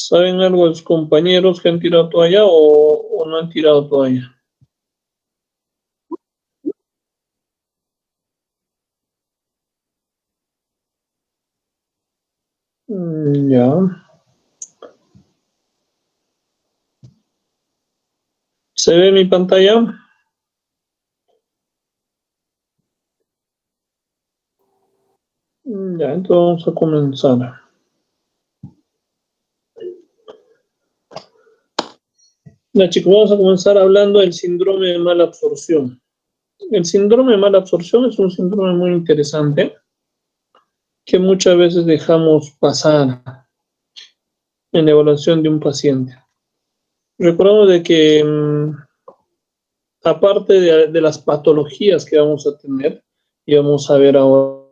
¿Saben algo de los compañeros que han tirado toalla o no han tirado toalla? Ya. ¿Se ve mi pantalla? Ya, entonces vamos a comenzar. Ya, chicos, vamos a comenzar hablando del síndrome de mala absorción. El síndrome de mala absorción es un síndrome muy interesante que muchas veces dejamos pasar en la evaluación de un paciente. Recordamos de que aparte de las patologías que vamos a tener y vamos a ver ahora,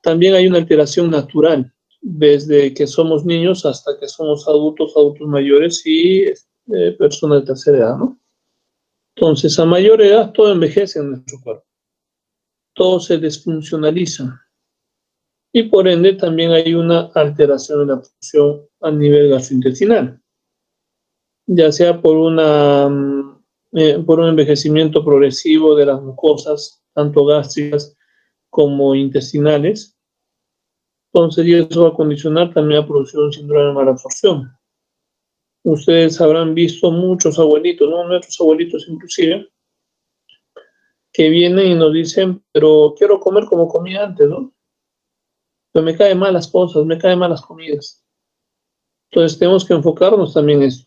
también hay una alteración natural desde que somos niños hasta que somos adultos, adultos mayores y personas de tercera edad, ¿no? Entonces, a mayor edad todo envejece en nuestro cuerpo, todo se desfuncionaliza y por ende también hay una alteración en la función a nivel gastrointestinal, ya sea por por un envejecimiento progresivo de las mucosas, tanto gástricas como intestinales. Entonces, y eso va a condicionar también a producir un síndrome de malabsorción. Ustedes habrán visto muchos abuelitos, ¿no? Nuestros abuelitos inclusive, que vienen y nos dicen, pero quiero comer como comía antes, ¿no? Pero me caen mal las cosas, me caen mal las comidas. Entonces tenemos que enfocarnos también en eso.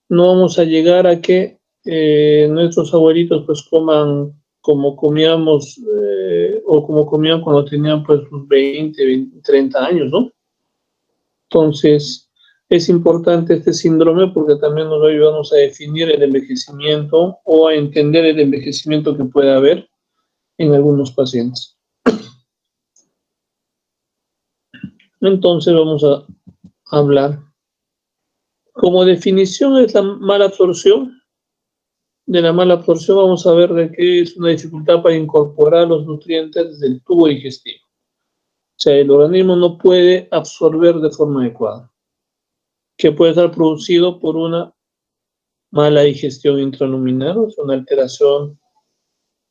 No vamos a llegar a que nuestros abuelitos pues coman como comíamos o como comían cuando tenían pues sus 20, 30 años, ¿no? Entonces es importante este síndrome porque también nos va a ayudarnos a definir el envejecimiento o a entender el envejecimiento que puede haber en algunos pacientes. Entonces vamos a hablar. Como definición es la mala absorción. De la mala absorción vamos a ver de qué es una dificultad para incorporar los nutrientes del tubo digestivo. O sea, el organismo no puede absorber de forma adecuada, que puede estar producido por una mala digestión intraluminal, o sea, una alteración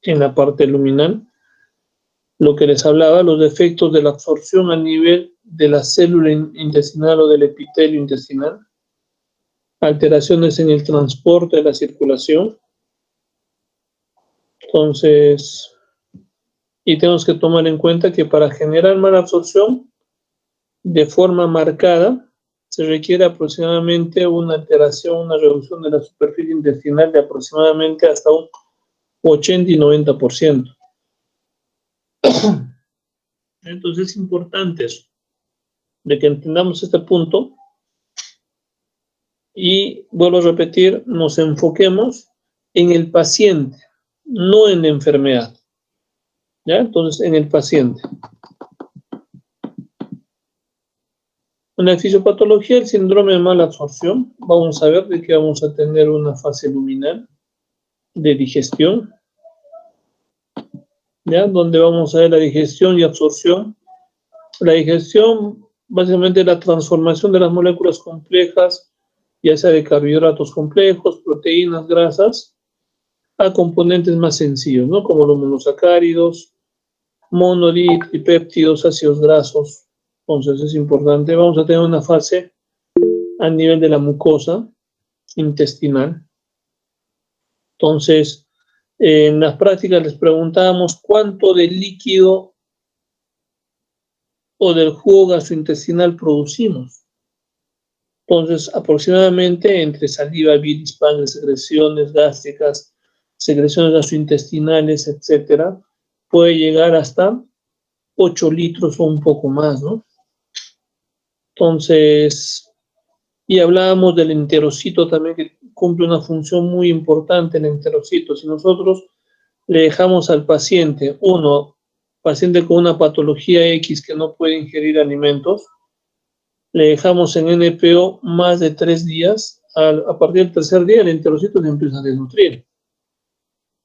en la parte luminal. Lo que les hablaba, los defectos de la absorción a nivel de la célula intestinal o del epitelio intestinal, alteraciones en el transporte de la circulación. Entonces, y tenemos que tomar en cuenta que para generar mala absorción de forma marcada, se requiere aproximadamente una alteración, una reducción de la superficie intestinal de aproximadamente hasta un 80 y 90%. Entonces es importante eso, de que entendamos este punto y, vuelvo a repetir, nos enfoquemos en el paciente, no en la enfermedad. ¿Ya? Entonces, en el paciente. En la fisiopatología, el síndrome de mala absorción, vamos a ver de que vamos a tener una fase luminal de digestión, ¿ya? Donde vamos a ver la digestión y absorción. La digestión, básicamente la transformación de las moléculas complejas, ya sea de carbohidratos complejos, proteínas, grasas, a componentes más sencillos, ¿no? Como los monosacáridos, monodipéptidos, ácidos grasos. Entonces es importante. Vamos a tener una fase a nivel de la mucosa intestinal. Entonces, en las prácticas les preguntábamos cuánto de líquido o del jugo gastrointestinal producimos. Entonces, aproximadamente entre saliva, bilis, sangre, secreciones gástricas, secreciones gastrointestinales, etcétera, puede llegar hasta 8 litros o un poco más, ¿no? Entonces, y hablábamos del enterocito también, que cumple una función muy importante el enterocito. Si nosotros le dejamos al paciente, paciente con una patología X que no puede ingerir alimentos, le dejamos en NPO más de 3 días, a partir del tercer día el enterocito se empieza a desnutrir.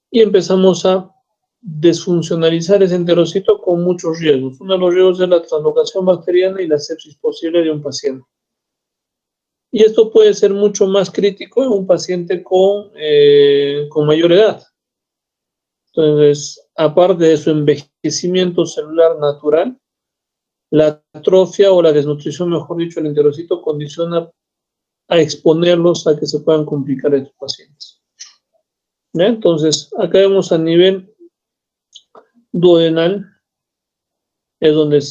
Y empezamos a desfuncionalizar ese enterocito con muchos riesgos. Uno de los riesgos es la translocación bacteriana y la sepsis posible de un paciente. Y esto puede ser mucho más crítico en un paciente con mayor edad. Entonces, aparte de su envejecimiento celular natural, la atrofia o la desnutrición, mejor dicho, del enterocito condiciona a exponerlos a que se puedan complicar estos pacientes. ¿Ya? Entonces, acá vemos a nivel duodenal, es donde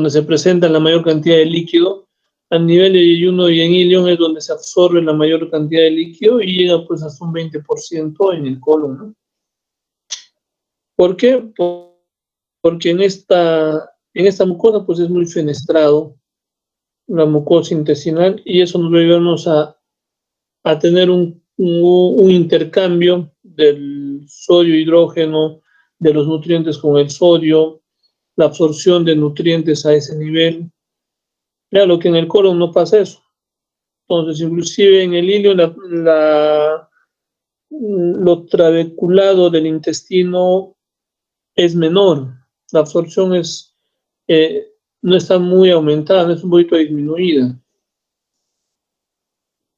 se presenta la mayor cantidad de líquido. A nivel de yeyuno y en ilion es donde se absorbe la mayor cantidad de líquido y llega pues hasta un 20% en el colon, ¿no? ¿Por qué? Porque en esta mucosa pues es muy fenestrado la mucosa intestinal y eso nos va a ayudarnos a tener un intercambio del sodio-hidrógeno, de los nutrientes con el sodio, la absorción de nutrientes a ese nivel. Claro que en el colon no pasa eso. Entonces, inclusive en el ilio, lo trabeculado del intestino es menor. La absorción no está muy aumentada, es un poquito disminuida.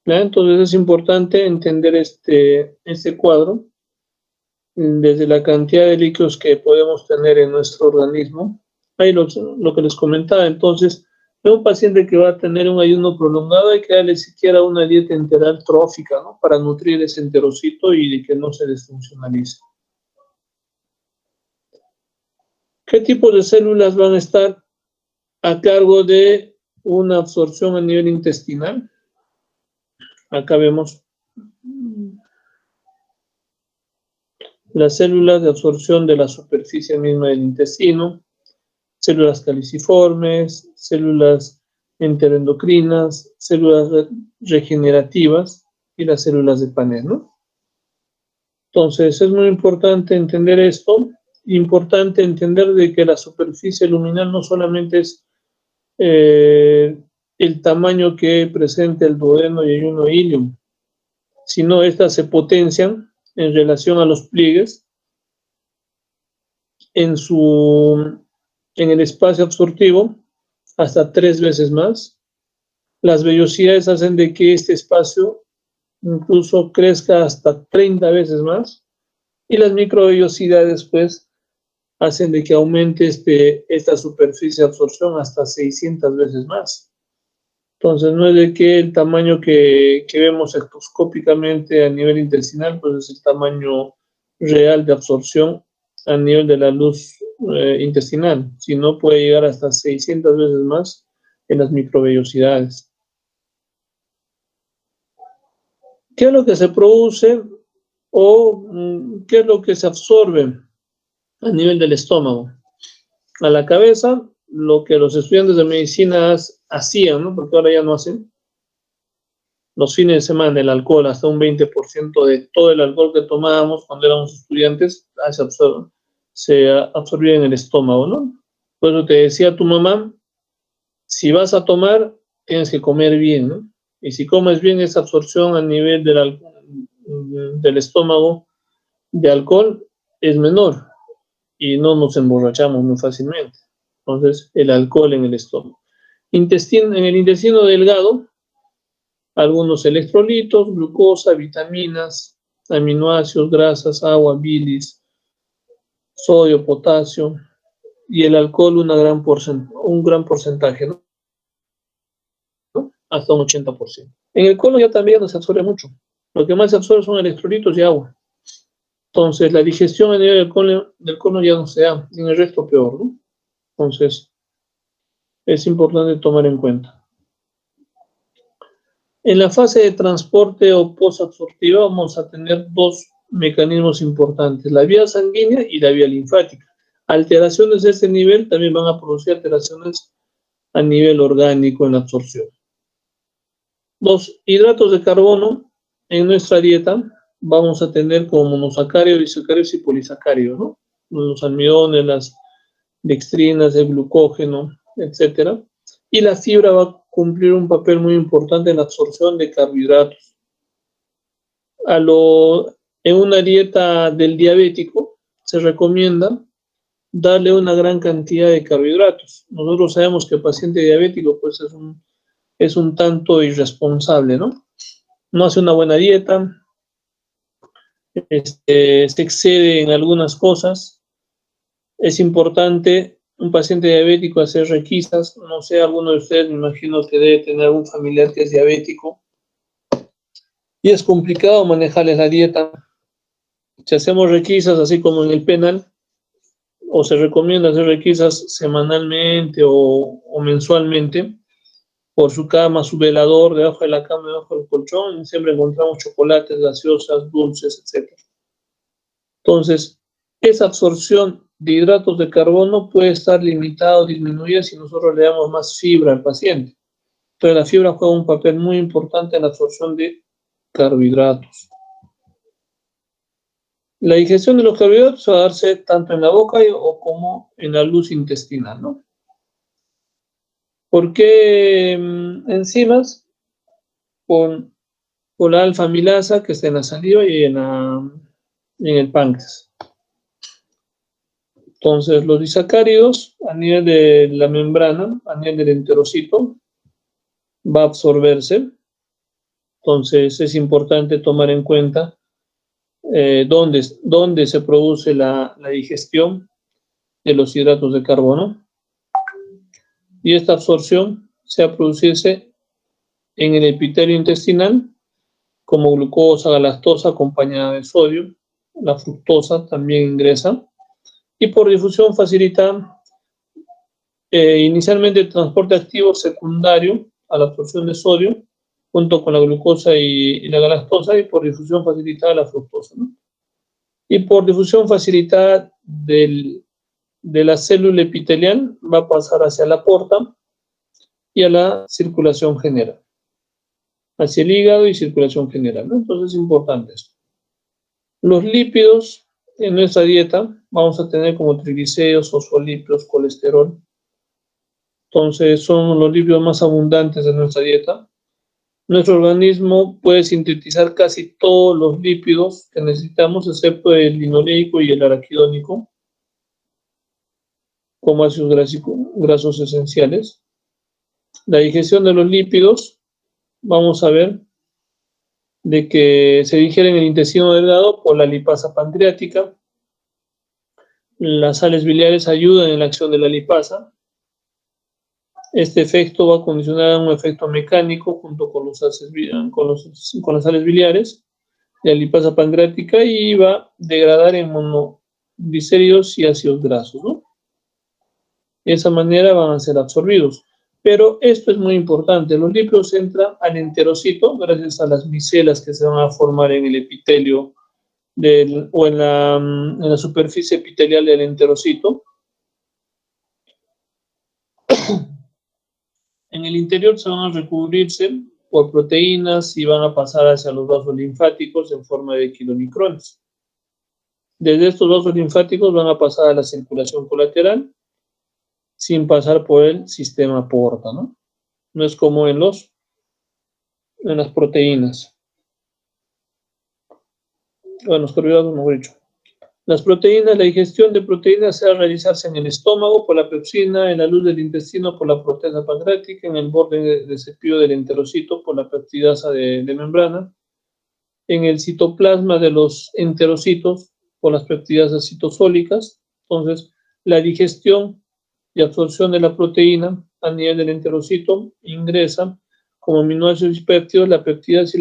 ¿Ya? Entonces es importante entender este cuadro desde la cantidad de líquidos que podemos tener en nuestro organismo. Ahí lo que les comentaba. Entonces, en un paciente que va a tener un ayuno prolongado hay que darle siquiera una dieta enteral trófica, ¿no? Para nutrir ese enterocito y de que no se desfuncionalice. ¿Qué tipos de células van a estar a cargo de una absorción a nivel intestinal? Acá vemos las células de absorción de la superficie misma del intestino, células caliciformes, células enteroendocrinas, células regenerativas y las células de Paneth, ¿no? Entonces, es muy importante entender esto, importante entender de que la superficie luminal no solamente es el tamaño que presenta el duodeno y el yeyuno ilium, sino estas se potencian en relación a los pliegues en el espacio absortivo hasta 3 veces más. Las vellosidades hacen de que este espacio incluso crezca hasta 30 veces más y las microvellosidades pues hacen de que aumente esta superficie de absorción hasta 600 veces más. Entonces no es de que el tamaño que vemos espectroscópicamente a nivel intestinal pues es el tamaño real de absorción a nivel de la luz intestinal, sino puede llegar hasta 600 veces más en las microvellosidades. ¿Qué es lo que se produce o qué es lo que se absorbe a nivel del estómago? A la cabeza, lo que los estudiantes de medicina hacían, ¿no? Porque ahora ya no hacen. Los fines de semana, el alcohol, hasta un 20% de todo el alcohol que tomábamos cuando éramos estudiantes, se absorbía en el estómago, ¿no? Por eso te decía tu mamá, si vas a tomar, tienes que comer bien, ¿no? Y si comes bien, esa absorción a nivel del estómago de alcohol es menor y no nos emborrachamos muy fácilmente. Entonces, el alcohol en el estómago. En el intestino delgado, algunos electrolitos, glucosa, vitaminas, aminoácidos, grasas, agua, bilis, sodio, potasio y el alcohol un gran porcentaje, ¿no? Hasta un 80%. En el colon ya también no se absorbe mucho. Lo que más se absorbe son electrolitos y agua. Entonces, la digestión a nivel del colon ya no se da, en el resto peor, ¿no? Entonces, es importante tomar en cuenta. En la fase de transporte o posabsortiva vamos a tener dos mecanismos importantes, la vía sanguínea y la vía linfática. Alteraciones de este nivel también van a producir alteraciones a nivel orgánico en la absorción. Los hidratos de carbono en nuestra dieta vamos a tener como monosacáridos, disacáridos y polisacáridos, ¿no? Los almidones, las dextrinas, el glucógeno, etc. Y la fibra va a cumplir un papel muy importante en la absorción de carbohidratos. en una dieta del diabético se recomienda darle una gran cantidad de carbohidratos. Nosotros sabemos que el paciente diabético pues es un tanto irresponsable, ¿no? No hace una buena dieta, se excede en algunas cosas. Es importante un paciente diabético hacer requisas. No sé, alguno de ustedes me imagino que debe tener algún familiar que es diabético y es complicado manejarles la dieta. Si hacemos requisas, así como en el penal, o se recomienda hacer requisas semanalmente o mensualmente, por su cama, su velador, debajo de la cama, debajo del colchón, y siempre encontramos chocolates, gaseosas, dulces, etc. Entonces, esa absorción de hidratos de carbono puede estar limitada o disminuida si nosotros le damos más fibra al paciente. Pero la fibra juega un papel muy importante en la absorción de carbohidratos. La digestión de los carbohidratos va a darse tanto en la boca o como en la luz intestinal, ¿no? ¿Por qué enzimas? Por la alfa-amilasa que está en la saliva y en el páncreas. Entonces, los disacáridos a nivel de la membrana, a nivel del enterocito, va a absorberse. Entonces, es importante tomar en cuenta dónde se produce la digestión de los hidratos de carbono. Y esta absorción se va a producirse en el epitelio intestinal, como glucosa, galactosa acompañada de sodio. La fructosa también ingresa. Y por difusión facilita inicialmente el transporte activo secundario a la absorción de sodio, junto con la glucosa y la galactosa, y por difusión facilitada la fructosa, ¿no? Y por difusión facilitada de la célula epitelial va a pasar hacia la porta y a la circulación general, hacia el hígado y circulación general, ¿no? Entonces es importante esto. Los lípidos en nuestra dieta vamos a tener como triglicéridos, fosfolípidos, colesterol. Entonces son los lípidos más abundantes de nuestra dieta. Nuestro organismo puede sintetizar casi todos los lípidos que necesitamos, excepto el linoleico y el araquidónico, como ácidos grasos esenciales. La digestión de los lípidos, vamos a ver de que se digiere en el intestino delgado por la lipasa pancreática. Las sales biliares ayudan en la acción de la lipasa. Este efecto va a condicionar a un efecto mecánico junto con las sales biliares, la lipasa pancreática, y va a degradar en monoglicéridos y ácidos grasos, ¿no? De esa manera van a ser absorbidos. Pero esto es muy importante, los lípidos entran al enterocito gracias a las micelas que se van a formar en el epitelio o en la superficie epitelial del enterocito. En el interior se van a recubrirse por proteínas y van a pasar hacia los vasos linfáticos en forma de kilomicrones. Desde estos vasos linfáticos van a pasar a la circulación colateral sin pasar por el sistema porta, ¿no? No es como en las proteínas. Bueno, los carbohidratos, mejor dicho. Las proteínas, la digestión de proteínas se va a realizarse en el estómago por la pepsina, en la luz del intestino por la proteasa pancreática, en el borde de cepillo del enterocito por la peptidasa de membrana, en el citoplasma de los enterocitos por las peptidasas citosólicas. Entonces, la digestión y absorción de la proteína a nivel del enterocito ingresa como aminoácidos y péptidos. La peptidasa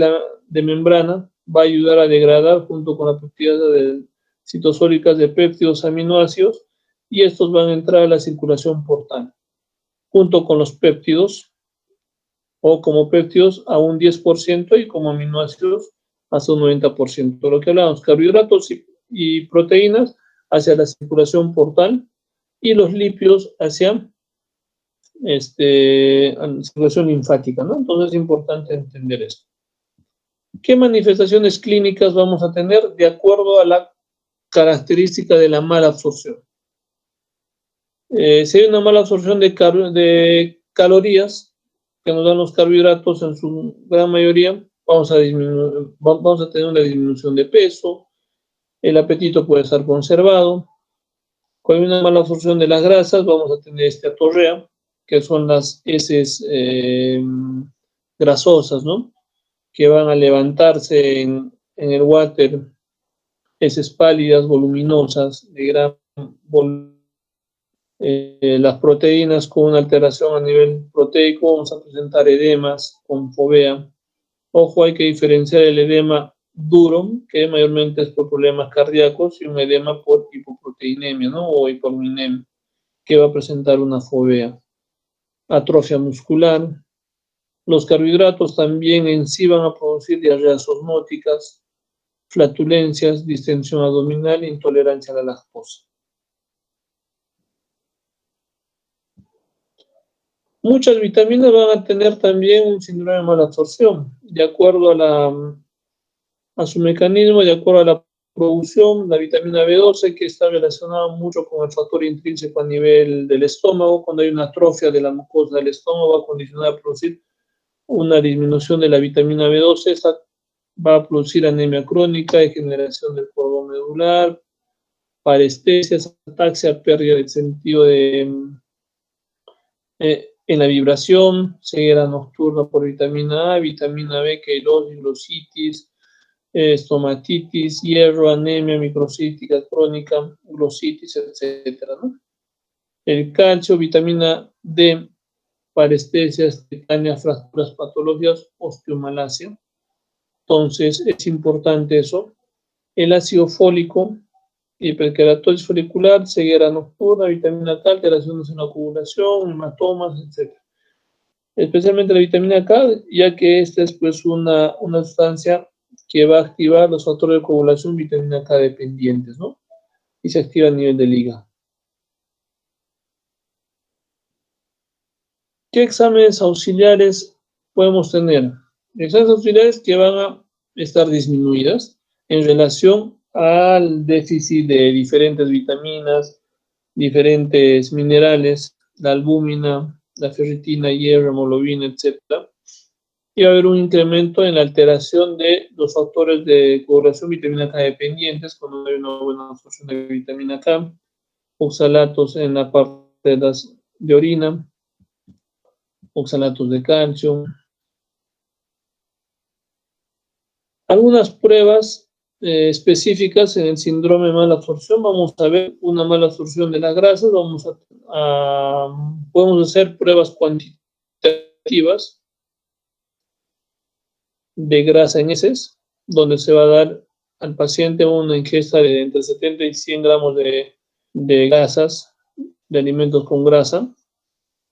de membrana va a ayudar a degradar junto con la peptidasa citosólicas de péptidos aminoácidos, y estos van a entrar a la circulación portal junto con los péptidos, o como péptidos a un 10% y como aminoácidos hasta un 90%. Lo que hablábamos, carbohidratos y proteínas hacia la circulación portal, y los lípidos hacia la circulación linfática, ¿no? Entonces es importante entender esto. ¿Qué manifestaciones clínicas vamos a tener de acuerdo a la característica de la mala absorción? Si hay una mala absorción de calorías que nos dan los carbohidratos en su gran mayoría, vamos a tener una disminución de peso, el apetito puede estar conservado. Con una mala absorción de las grasas, vamos a tener esteatorrea, que son las heces grasosas, ¿no? Que van a levantarse en el water, heces pálidas, voluminosas, de gran volumen. Las proteínas con una alteración a nivel proteico, vamos a presentar edemas con fovea. Ojo, hay que diferenciar el edema duro, que mayormente es por problemas cardíacos, y un edema por hipoproteinemia, ¿no? O hipominemia, que va a presentar una fovea. Atrofia muscular. Los carbohidratos también en sí van a producir diarreas osmóticas, flatulencias, distensión abdominal e intolerancia a la lactosa. Muchas vitaminas van a tener también un síndrome de malabsorción, de acuerdo a su mecanismo, de acuerdo a la producción. La vitamina B12, que está relacionada mucho con el factor intrínseco a nivel del estómago, cuando hay una atrofia de la mucosa del estómago, va a condicionar a producir una disminución de la vitamina B12, esa va a producir anemia crónica, degeneración del cordón medular, parestesias, ataxia, pérdida del sentido en la vibración, ceguera nocturna por vitamina A, vitamina B, queirosis, glositis, estomatitis, hierro, anemia microcística crónica, glositis, etcétera, ¿no? El calcio, vitamina D, parestesias, tetania, fracturas, patologías, osteomalacia. Entonces, es importante eso. El ácido fólico, hiperkeratosis folicular, ceguera nocturna, vitamina K, alteraciones en la coagulación, hematomas, etc. Especialmente la vitamina K, ya que esta es pues una sustancia que va a activar los factores de coagulación vitamina K dependientes, ¿no? Y se activa a nivel del hígado. ¿Qué exámenes auxiliares podemos tener? Exámenes auxiliares que van a estar disminuidas en relación al déficit de diferentes vitaminas, diferentes minerales, la albúmina, la ferritina, hierro, hemoglobina, etc. Y va a haber un incremento en la alteración de los factores de coagulación vitamina K dependientes cuando hay una buena absorción de vitamina K, oxalatos en la parte de orina, oxalatos de calcio. Algunas pruebas específicas en el síndrome de mala absorción. Vamos a ver una mala absorción de las grasas. Podemos hacer pruebas cuantitativas de grasa en heces, donde se va a dar al paciente una ingesta de entre 70 y 100 gramos de grasas, de alimentos con grasa,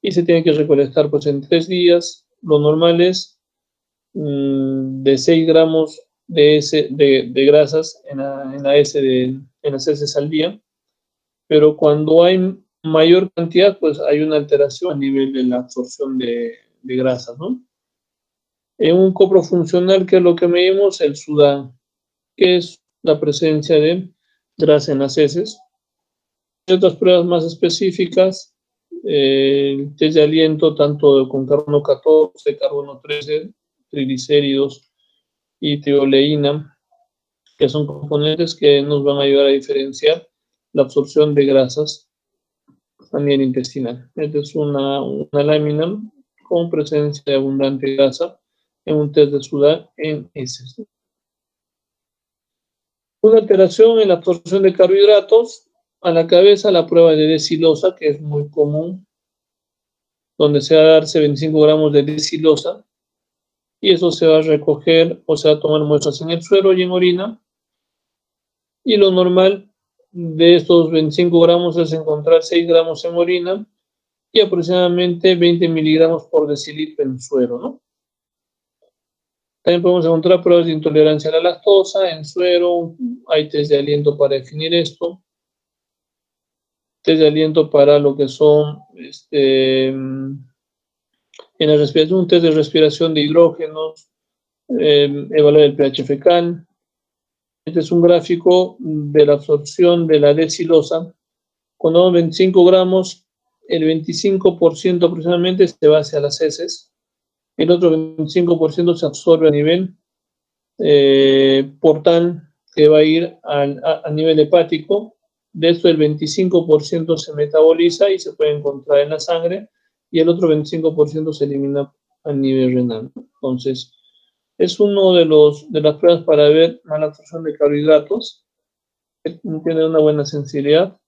y se tiene que recolectar pues en 3 días. Lo normal es de 6 gramos de grasas en las heces al día, pero cuando hay mayor cantidad, pues hay una alteración a nivel de la absorción de grasas, ¿no? En un coprofuncional, ¿qué es lo que medimos? El SUDAN, que es la presencia de grasa en las heces. Hay otras pruebas más específicas, el test de aliento, tanto con carbono 14, carbono 13, triglicéridos y trioleína, que son componentes que nos van a ayudar a diferenciar la absorción de grasas a nivel intestinal. Esta es una lámina con presencia de abundante grasa en un test de SUDAN en heces. Una alteración en la absorción de carbohidratos. A la cabeza, la prueba de decilosa, que es muy común, donde se va a darse 25 gramos de decilosa, y eso se va a recoger o se va a tomar muestras en el suero y en orina, y lo normal de estos 25 gramos es encontrar 6 gramos en orina y aproximadamente 20 miligramos por decilitro en suero, ¿no? También podemos encontrar pruebas de intolerancia a la lactosa en suero. Hay test de aliento para definir esto. Test de aliento para lo que son en la respiración, un test de respiración de hidrógenos, evaluar el pH fecal. Este es un gráfico de la absorción de la decilosa. Cuando damos 25 gramos, el 25% aproximadamente se va hacia las heces. El otro 25% se absorbe a nivel portal que va a ir a nivel hepático. De esto el 25% se metaboliza y se puede encontrar en la sangre, y el otro 25% se elimina a nivel renal. Entonces, es uno de las pruebas para ver mala absorción de carbohidratos, que tiene una buena sensibilidad.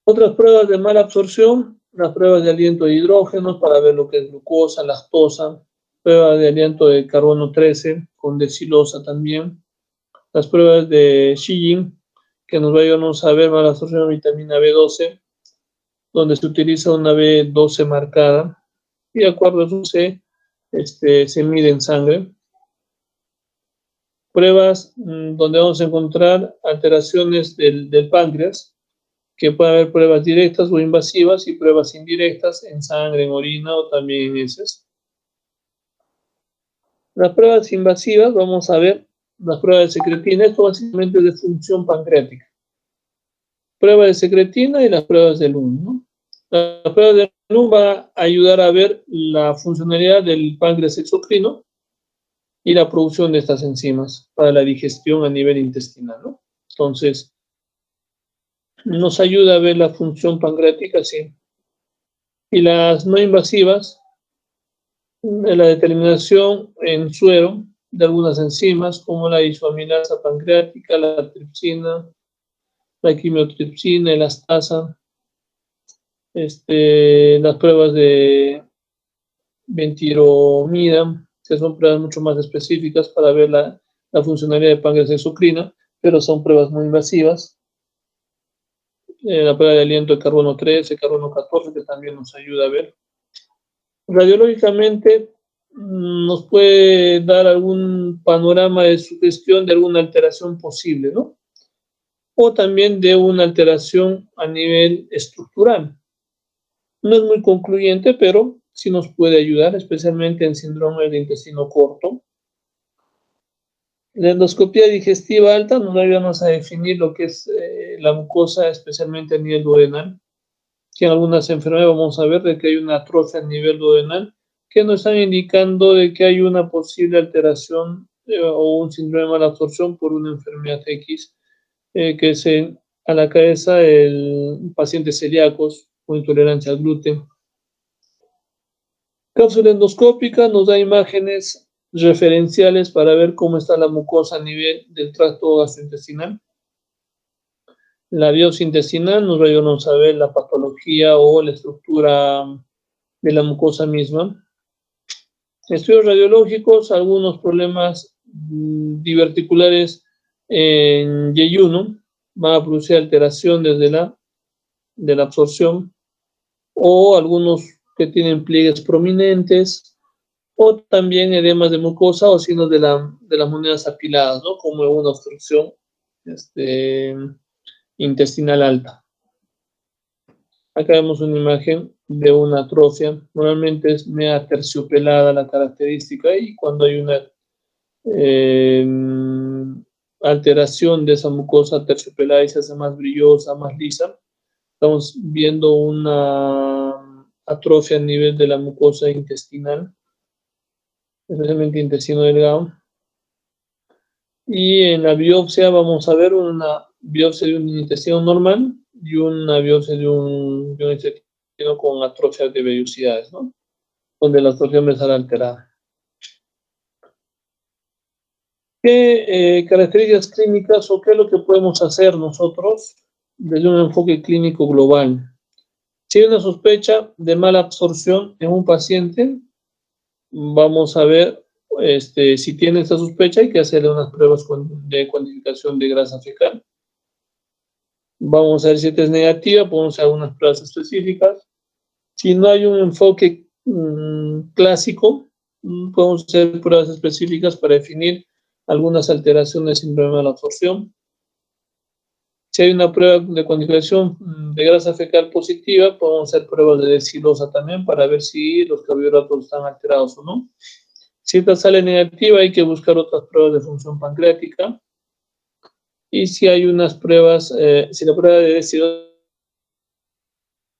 Otras pruebas de mala absorción, las pruebas de aliento de hidrógenos para ver lo que es glucosa, lactosa, pruebas de aliento de carbono 13 con decilosa también, las pruebas de Shigin, que nos va a ayudarnos a ver mala absorción de vitamina B12, donde se utiliza una B12 marcada, y de acuerdo a eso se mide en sangre. Pruebas donde vamos a encontrar alteraciones del páncreas, que puede haber pruebas directas o invasivas y pruebas indirectas en sangre, en orina o también en heces. Las pruebas invasivas, vamos a ver las pruebas de secretina. Esto básicamente es de función pancreática. Pruebas de secretina y las pruebas de LUN, ¿no? Las pruebas de LUN va a ayudar a ver la funcionalidad del páncreas exocrino y la producción de estas enzimas para la digestión a nivel intestinal, ¿no? Entonces, nos ayuda a ver la función pancreática, sí. Y las no invasivas, la determinación en suero de algunas enzimas, como la isoamilasa pancreática, la tripsina, la quimiotripsina, elastasa, las pruebas de ventiromida, que son pruebas mucho más específicas para ver la funcionalidad de páncreas exocrina, pero son pruebas muy invasivas. La prueba de aliento de carbono 13, carbono 14, que también nos ayuda a ver. Radiológicamente nos puede dar algún panorama de sugestión de alguna alteración posible, ¿no? O también de una alteración a nivel estructural. No es muy concluyente, pero sí nos puede ayudar, especialmente en síndrome del intestino corto. La endoscopía digestiva alta nos ayuda a definir lo que es la mucosa, especialmente a nivel duodenal, que en algunas enfermedades vamos a ver de que hay una atrofia a nivel duodenal, que nos están indicando de que hay una posible alteración o un síndrome de mala absorción por una enfermedad X, que es a la cabeza el paciente celíacos o intolerancia al gluten. Cápsula endoscópica nos da imágenes referenciales para ver cómo está la mucosa a nivel del tracto gastrointestinal. La biopsia intestinal nos va a ayudar a saber la patología o la estructura de la mucosa misma. Estudios radiológicos, algunos problemas diverticulares en yeyuno van a producir alteración desde de la absorción, o algunos que tienen pliegues prominentes, o también edemas de mucosa o signos de las monedas apiladas, ¿no? Como una obstrucción intestinal alta. Acá vemos una imagen de una atrofia. Normalmente es media terciopelada la característica, y cuando hay una alteración de esa mucosa terciopelada y se hace más brillosa, más lisa, estamos viendo una atrofia a nivel de la mucosa intestinal, especialmente intestino delgado. Y en la biopsia vamos a ver una biopsia de un intestino normal y una biopsia de un intestino con atrofia de vellosidades, ¿no? Donde la atrofia me sale alterada. ¿Qué características clínicas o qué es lo que podemos hacer nosotros desde un enfoque clínico global? Si hay una sospecha de mala absorción en un paciente, vamos a ver si tiene esta sospecha. Hay que hacerle unas pruebas de cuantificación de grasa fecal. Vamos a ver si esta es negativa, podemos hacer algunas pruebas específicas. Si no hay un enfoque clásico, podemos hacer pruebas específicas para definir algunas alteraciones del síndrome de la absorción. Si hay una prueba de cuantificación de grasa fecal positiva, podemos hacer pruebas de decilosa también para ver si los carbohidratos están alterados o no. Si esta sale negativa, hay que buscar otras pruebas de función pancreática. Y si hay unas pruebas, si la prueba de decilosa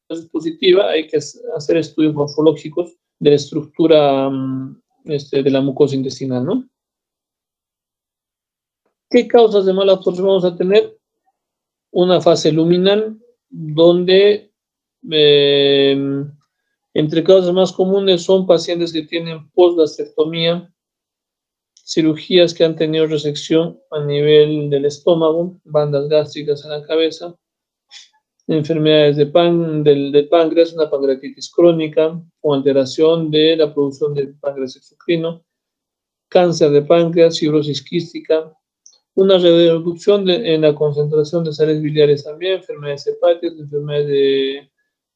es positiva, hay que hacer estudios morfológicos de la estructura de la mucosa intestinal, ¿no? ¿Qué causas de mala absorción vamos a tener? Una fase luminal donde entre causas más comunes son pacientes que tienen postgastrectomía, cirugías que han tenido resección a nivel del estómago, bandas gástricas en la cabeza, enfermedades del páncreas, una pancreatitis crónica o alteración de la producción del páncreas exocrino, cáncer de páncreas, fibrosis quística, una reducción en la concentración de sales biliares también, enfermedades hepáticas, enfermedades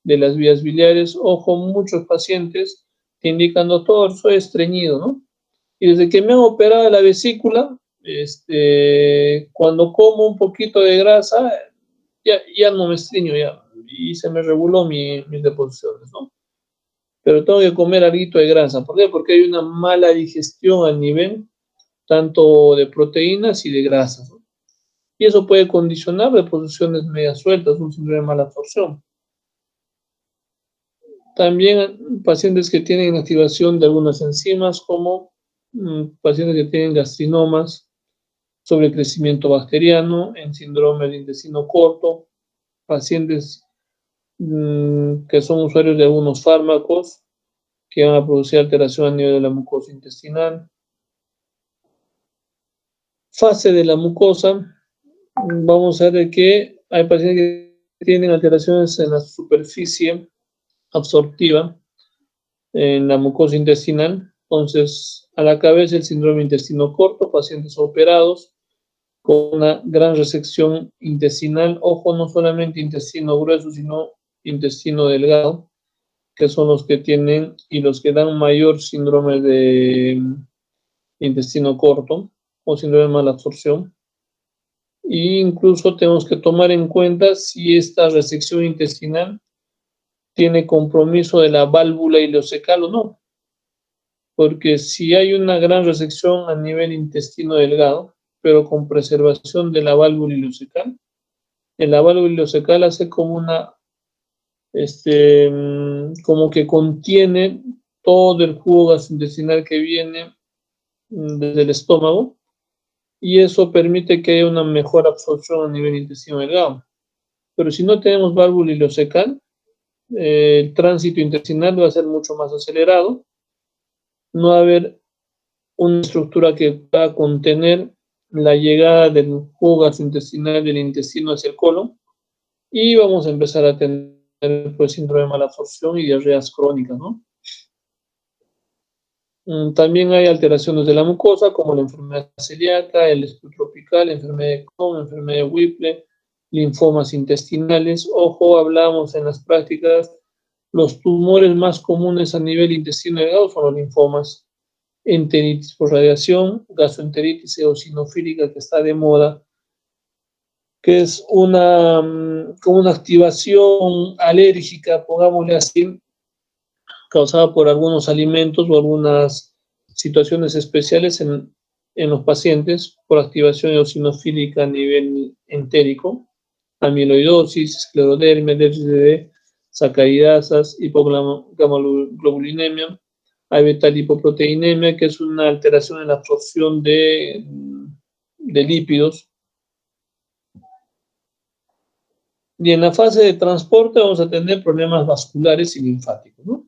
de las vías biliares. Ojo, muchos pacientes que indican, doctor, soy estreñido, ¿no? Y desde que me han operado la vesícula, cuando como un poquito de grasa, ya no me estreño, ya, y se me reguló mis deposiciones, ¿no? Pero tengo que comer algo de grasa. ¿Por qué? Porque hay una mala digestión a nivel tanto de proteínas y de grasas, ¿no? Y eso puede condicionar deposiciones media sueltas, un síndrome de mala absorción. También pacientes que tienen activación de algunas enzimas, como pacientes que tienen gastrinomas, sobrecrecimiento bacteriano, en síndrome del intestino corto, pacientes que son usuarios de algunos fármacos que van a producir alteración a nivel de la mucosa intestinal. Fase de la mucosa, vamos a ver que hay pacientes que tienen alteraciones en la superficie absortiva, en la mucosa intestinal. Entonces, a la cabeza el síndrome intestino corto, pacientes operados con una gran resección intestinal. Ojo, no solamente intestino grueso, sino intestino delgado, que son los que tienen y los que dan mayor síndrome de intestino corto o síndrome de mala absorción. E incluso tenemos que tomar en cuenta si esta resección intestinal tiene compromiso de la válvula ileocecal o no. Porque si hay una gran resección a nivel intestino delgado, pero con preservación de la válvula ileocecal, en la válvula ileocecal hace como como que contiene todo el jugo gastrointestinal que viene desde el estómago, y eso permite que haya una mejor absorción a nivel intestino delgado. Pero si no tenemos válvula ileocecal, el tránsito intestinal va a ser mucho más acelerado, no va a haber una estructura que pueda contener la llegada del jugo gastrointestinal del intestino hacia el colon, y vamos a empezar a tener pues síndrome de mala absorción y diarreas crónicas, ¿no? También hay alteraciones de la mucosa, como la enfermedad celíaca, el esclerotropical, la enfermedad de Crohn, la enfermedad de Whipple, linfomas intestinales. Ojo, hablamos en las prácticas, los tumores más comunes a nivel intestino delgado son los linfomas. Enteritis por radiación, gastroenteritis eosinofílica, que está de moda, que es como una activación alérgica, pongámosle así, causada por algunos alimentos o algunas situaciones especiales en los pacientes por activación eosinofílica a nivel entérico, amiloidosis, esclerodermia, déficit de sacaridasas, hipoglobulinemia, hay beta-lipoproteinemia, que es una alteración en la absorción de lípidos. Y en la fase de transporte vamos a tener problemas vasculares y linfáticos, ¿no?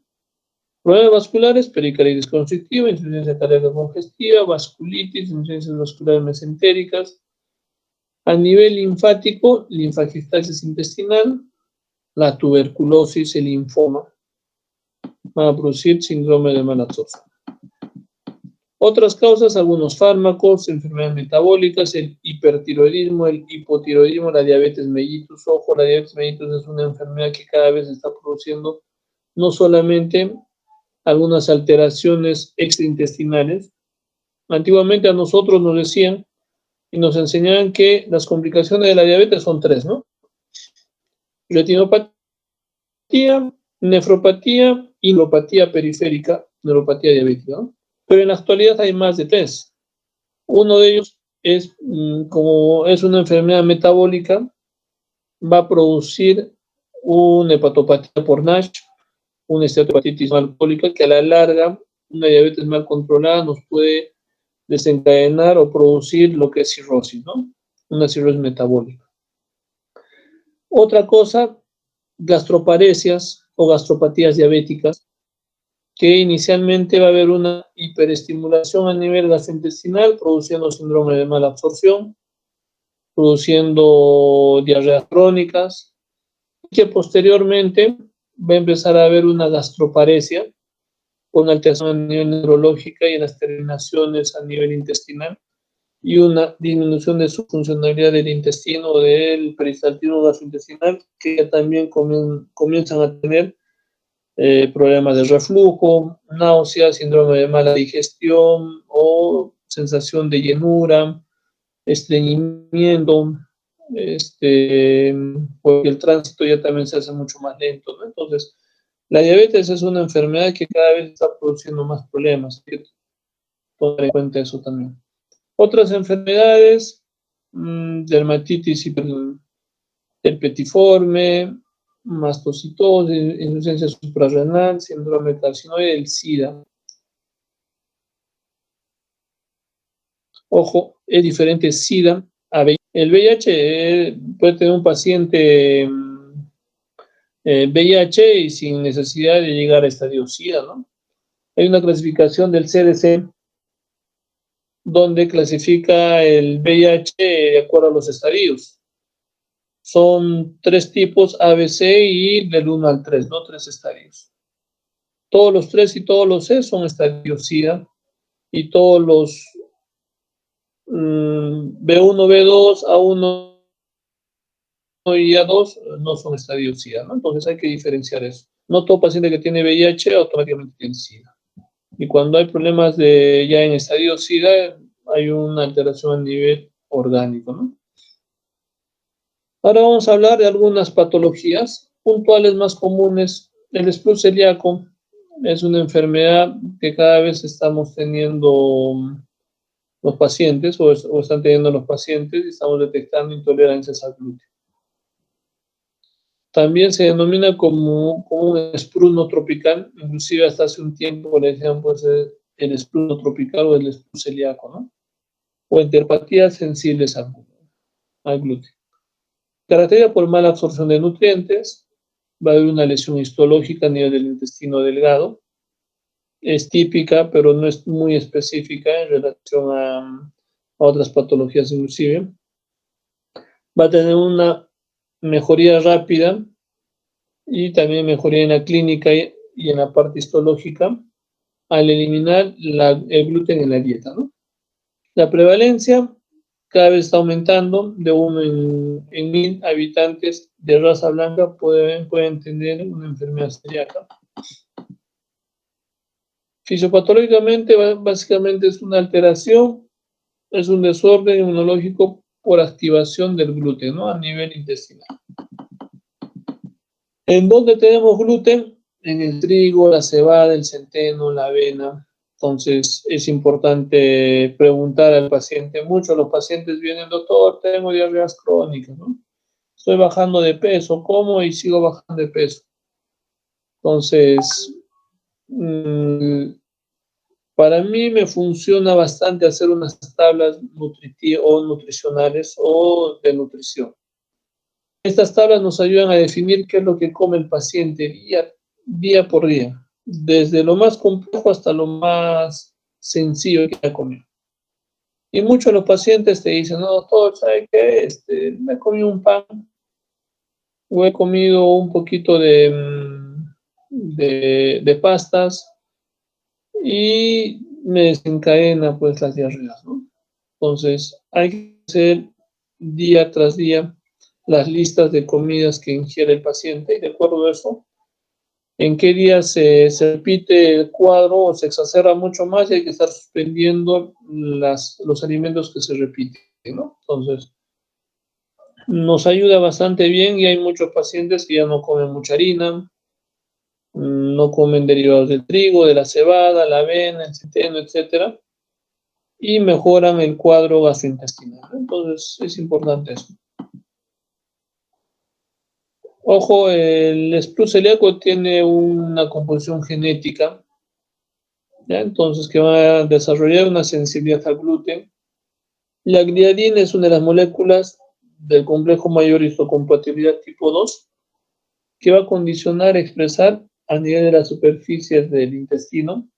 Problemas vasculares, pericarditis constrictiva, insuficiencia cardíaca congestiva, vasculitis, insuficiencias vasculares mesentéricas. A nivel linfático, linfagistasis intestinal, la tuberculosis, el linfoma, van a producir síndrome de mala absorción. Otras causas, algunos fármacos, enfermedades metabólicas, el hipertiroidismo, el hipotiroidismo, la diabetes mellitus. Ojo, la diabetes mellitus es una enfermedad que cada vez está produciendo no solamente algunas alteraciones extraintestinales. Antiguamente a nosotros nos decían y nos enseñaban que las complicaciones de la diabetes son tres, ¿no? Retinopatía, nefropatía y neuropatía periférica, neuropatía diabética, ¿no? Pero en la actualidad hay más de tres. Uno de ellos es, como es una enfermedad metabólica, va a producir una hepatopatía por NASH, una esteatohepatitis no alcohólica, que a la larga una diabetes mal controlada nos puede desencadenar o producir lo que es cirrosis, ¿no? Una cirrosis metabólica. Otra cosa, gastroparesias o gastropatías diabéticas, que inicialmente va a haber una hiperestimulación a nivel gastrointestinal, produciendo síndrome de mala absorción, produciendo diarreas crónicas, y que posteriormente va a empezar a haber una gastroparesia con alteración a nivel neurológica y en las terminaciones a nivel intestinal, y una disminución de su funcionalidad del intestino o del peristaltismo gastrointestinal, que también comienzan a tener problemas de reflujo, náuseas, síndrome de mala digestión o sensación de llenura, estreñimiento, porque el tránsito ya también se hace mucho más lento, ¿no? Entonces, la diabetes es una enfermedad que cada vez está produciendo más problemas, hay que tomar en cuenta eso también. Otras enfermedades, dermatitis herpetiforme, mastocitosis, insuficiencia suprarrenal, síndrome carcinoide, el SIDA. Ojo, es diferente SIDA a VIH. El VIH puede tener un paciente VIH y sin necesidad de llegar a estadio SIDA, ¿no? Hay una clasificación del CDC donde clasifica el VIH de acuerdo a los estadios. Son 3 tipos, A, B, C y del 1 al 3, ¿no? 3 estadios. Todos los 3 y todos los C son estadios SIDA y todos los B1, B2, A1 y A2 no son estadios SIDA, ¿no? Entonces hay que diferenciar eso. No todo paciente que tiene VIH automáticamente tiene SIDA. Y cuando hay problemas ya en estadio SIDA, hay una alteración a nivel orgánico, ¿no? Ahora vamos a hablar de algunas patologías puntuales más comunes. El esplus celíaco es una enfermedad que cada vez estamos teniendo los pacientes o están teniendo los pacientes y estamos detectando intolerancias al gluten. También se denomina como un esplus no tropical, inclusive hasta hace un tiempo le decían pues el esplus no tropical o el esplus celíaco, ¿no? O enteropatías sensibles al gluten. Caracterizada por mala absorción de nutrientes, va a haber una lesión histológica a nivel del intestino delgado. Es típica, pero no es muy específica en relación a otras patologías inclusive. Va a tener una mejoría rápida y también mejoría en la clínica y en la parte histológica al eliminar el gluten en la dieta, ¿no? La prevalencia cada vez está aumentando, de 1 en 1000 habitantes de raza blanca pueden tener una enfermedad celíaca. Fisiopatológicamente, básicamente es una alteración, es un desorden inmunológico por activación del gluten, ¿no? A nivel intestinal. ¿En dónde tenemos gluten? En el trigo, la cebada, el centeno, la avena. Entonces, es importante preguntar al paciente. Muchos de los pacientes vienen, doctor, tengo diarreas crónicas, ¿no? Estoy bajando de peso, como y sigo bajando de peso. Entonces, para mí me funciona bastante hacer unas tablas nutricionales o de nutrición. Estas tablas nos ayudan a definir qué es lo que come el paciente día por día, desde lo más complejo hasta lo más sencillo que ha comido. Y muchos de los pacientes te dicen, no, doctor, ¿sabe qué? Me he comido un pan o he comido un poquito de pastas y me desencadena pues las diarreas, ¿no? Entonces hay que hacer día tras día las listas de comidas que ingiere el paciente y de acuerdo a eso, en qué día se repite el cuadro o se exacerba mucho más y hay que estar suspendiendo los alimentos que se repiten, ¿no? Entonces, nos ayuda bastante bien y hay muchos pacientes que ya no comen mucha harina, no comen derivados del trigo, de la cebada, la avena, el centeno, etcétera, y mejoran el cuadro gastrointestinal. Entonces, es importante eso. Ojo, el esplus celíaco tiene una composición genética ¿ya? Entonces, que va a desarrollar una sensibilidad al gluten. La gliadina es una de las moléculas del complejo mayor histocompatibilidad tipo 2 que va a condicionar, expresar a nivel de las superficies del intestino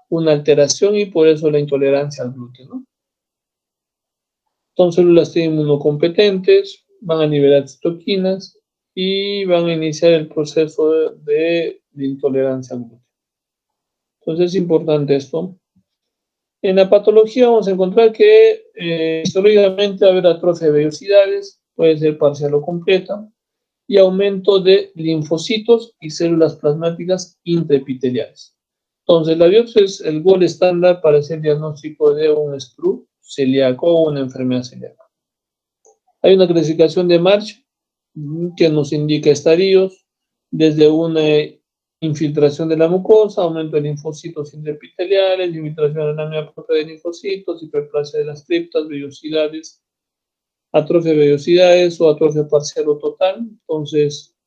una alteración y por eso la intolerancia al gluten, ¿no? Son células T inmunocompetentes, van a liberar citoquinas y van a iniciar el proceso de intolerancia al gluten. Entonces es importante esto. En la patología vamos a encontrar que histológicamente va a haber atrofia de vellosidades, puede ser parcial o completa, y aumento de linfocitos y células plasmáticas intraepiteliales. Entonces, la biopsia es el gol estándar para hacer diagnóstico de un SPRU celíaco o una enfermedad celíaca. Hay una clasificación de March que nos indica estadios, desde una infiltración de la mucosa, aumento de linfocitos intraepiteliales, infiltración de la anemia propia de linfocitos, hiperplasia de las criptas, vellosidades, atrofia de vellosidades o atrofia parcial o total. Entonces,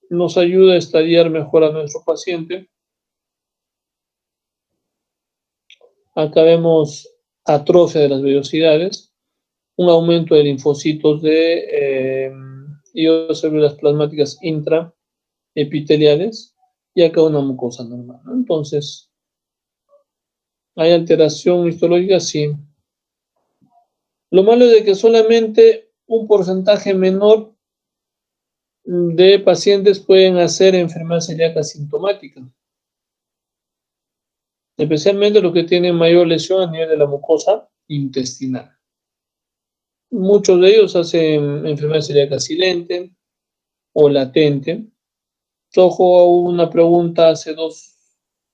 nos ayuda a estadiar mejor a nuestro paciente. Acá vemos atrofia de las vellosidades, un aumento de linfocitos y células plasmáticas intraepiteliales y acá una mucosa normal, ¿no? Entonces, ¿hay alteración histológica? Sí. Lo malo es de que solamente un porcentaje menor de pacientes pueden hacer enfermedad celíaca asintomática, especialmente los que tienen mayor lesión a nivel de la mucosa intestinal. Muchos de ellos hacen enfermedad celíaca silente o latente. Ojo, hubo una pregunta hace 2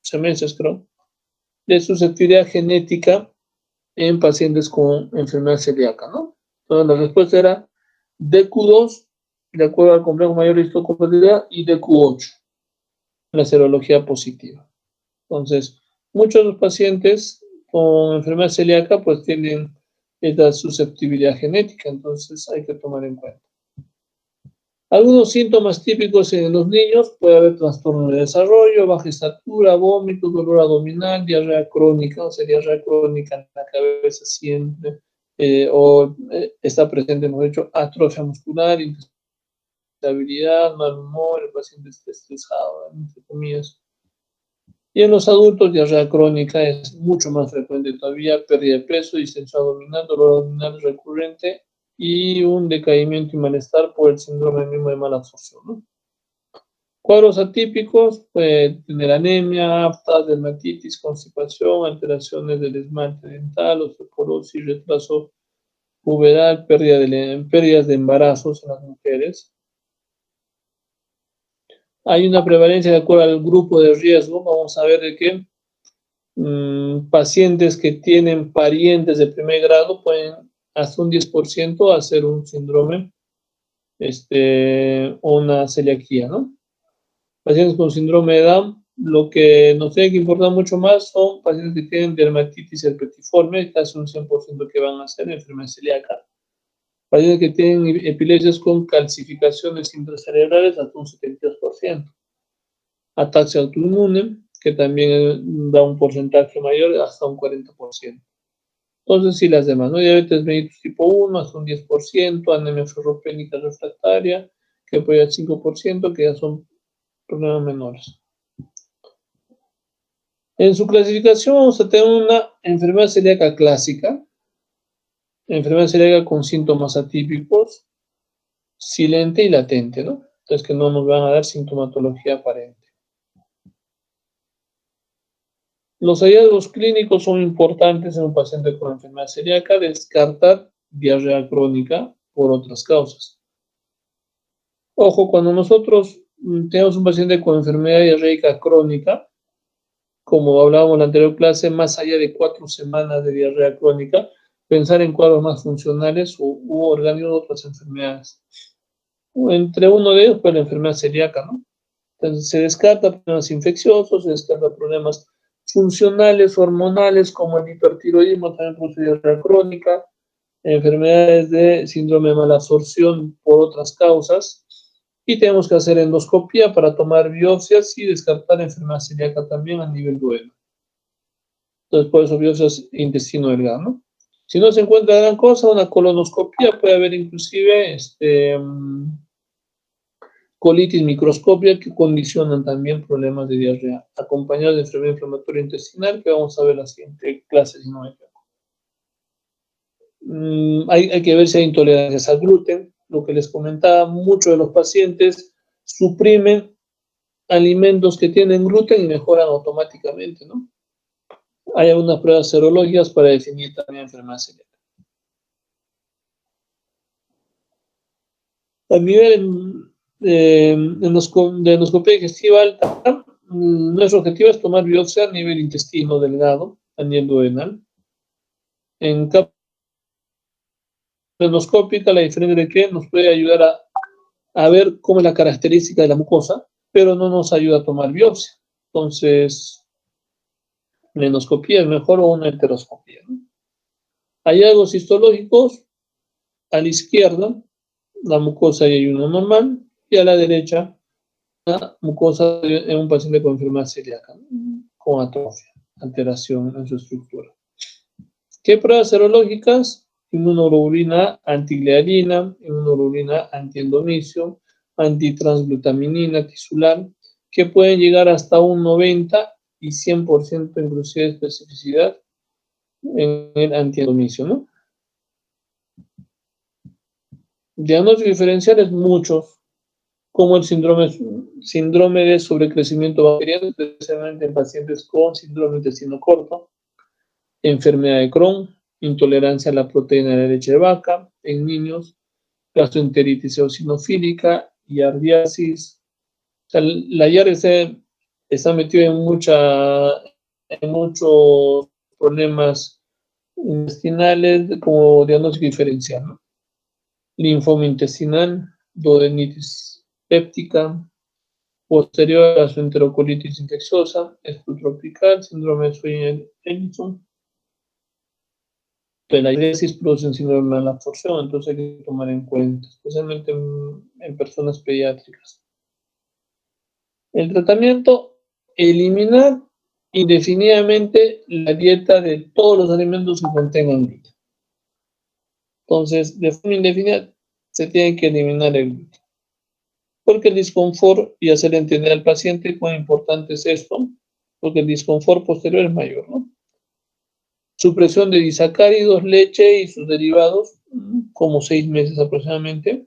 semestres, creo, de susceptibilidad genética en pacientes con enfermedad celíaca, ¿no? Entonces la respuesta era DQ2, de acuerdo al complejo mayor de histocompatibilidad, y DQ8, la serología positiva. Entonces, muchos de los pacientes con enfermedad celíaca pues tienen esta susceptibilidad genética, entonces hay que tomar en cuenta. Algunos síntomas típicos en los niños: puede haber trastorno de desarrollo, baja estatura, vómito, dolor abdominal, diarrea crónica, o sea, diarrea crónica en la cabeza siempre, está presente, hemos dicho, atrofia muscular, inestabilidad, mal humor, el paciente está estresado, entre comillas. Y en los adultos, diarrea crónica es mucho más frecuente todavía, pérdida de peso, distensión abdominal, dolor abdominal recurrente y un decaimiento y malestar por el síndrome mismo de mala absorción, ¿no? Cuadros atípicos: puede tener anemia, aftas, dermatitis, constipación, alteraciones del esmalte dental, osteoporosis, retraso puberal, pérdidas de embarazos en las mujeres. Hay una prevalencia de acuerdo al grupo de riesgo. Vamos a ver de qué pacientes que tienen parientes de primer grado pueden hasta un 10% hacer un síndrome o una celiaquía, ¿no? Pacientes con síndrome de Down, lo que nos tiene que importar mucho más son pacientes que tienen dermatitis herpetiforme, casi un 100% que van a hacer enfermedad celíaca. Pacientes que tienen epilepsias con calcificaciones intracerebrales, hasta un 72%. Ataxia autoinmune, que también da un porcentaje mayor, hasta un 40%. Entonces, sí, las demás, ¿no? Diabetes mellitus tipo 1, hasta un 10%, anemia ferropénica refractaria, que puede al 5%, que ya son problemas menores. En su clasificación vamos a tener una enfermedad celíaca clásica, enfermedad celíaca con síntomas atípicos, silente y latente, ¿no? Entonces, que no nos van a dar sintomatología aparente. Los hallazgos clínicos son importantes en un paciente con enfermedad celíaca: descartar diarrea crónica por otras causas. Ojo, cuando nosotros tenemos un paciente con enfermedad diarreica crónica, como hablábamos en la anterior clase, más allá de 4 semanas de diarrea crónica, pensar en cuadros más funcionales u organismos de otras enfermedades. Entre uno de ellos, pues la enfermedad celíaca, ¿no? Entonces se descarta problemas infecciosos, se descarta problemas funcionales, hormonales, como el hipertiroidismo, también produce diarrea crónica, enfermedades de síndrome de mala absorción por otras causas, y tenemos que hacer endoscopía para tomar biopsias y descartar enfermedad celíaca también a nivel duodeno. Entonces, por eso biopsia es intestino delgado, ¿no? Si no se encuentra gran cosa, una colonoscopia puede haber inclusive colitis microscópica que condicionan también problemas de diarrea, acompañados de enfermedad inflamatoria intestinal, que vamos a ver en la siguiente clase, si no me equivoco. Hay que ver si hay intolerancias al gluten. Lo que les comentaba, muchos de los pacientes suprimen alimentos que tienen gluten y mejoran automáticamente, ¿no? Hay algunas pruebas serológicas para definir también enfermedad celíaca. A nivel de endoscopia digestiva alta, nuestro objetivo es tomar biopsia a nivel intestino delgado, a nivel duodenal. En capa endoscópica, la diferencia de que nos puede ayudar a ver cómo es la característica de la mucosa, pero no nos ayuda a tomar biopsia. Entonces, la endoscopia es mejor o una enteroscopia, ¿no? Hallazgos histológicos, a la izquierda, la mucosa y ayuno normal, y a la derecha, la mucosa en un paciente con enfermedad celíaca, con atrofia, alteración en su estructura. ¿Qué pruebas serológicas? Inmunoglobulina antigliadina, inmunoglobulina antiendomicio, antitransglutaminina tisular, que pueden llegar hasta un 90 y 100% inclusive de especificidad en el antiendomicio, ¿no? Diagnósticos diferenciales muchos, como el síndrome de sobrecrecimiento bacteriano, especialmente en pacientes con síndrome de intestino corto, enfermedad de Crohn, intolerancia a la proteína de la leche de vaca, en niños, gastroenteritis eosinofílica, yardiasis. O sea, la yardiasis está metida en muchos problemas intestinales como diagnóstico diferencial, ¿no? Linfoma intestinal, duodenitis péptica, posterior a la gastroenterocolitis infecciosa, esclerotropical, síndrome de Swyer-Ellison. La diálisis produce síndrome de malabsorción, entonces hay que tomar en cuenta, especialmente en personas pediátricas. El tratamiento, eliminar indefinidamente la dieta de todos los alimentos que contengan gluten. Entonces, de forma indefinida, se tiene que eliminar el gluten. Porque el disconfort, y hacer entender al paciente cuán importante es esto, porque el disconfort posterior es mayor, ¿no? Supresión de disacáridos, leche y sus derivados, como 6 meses aproximadamente.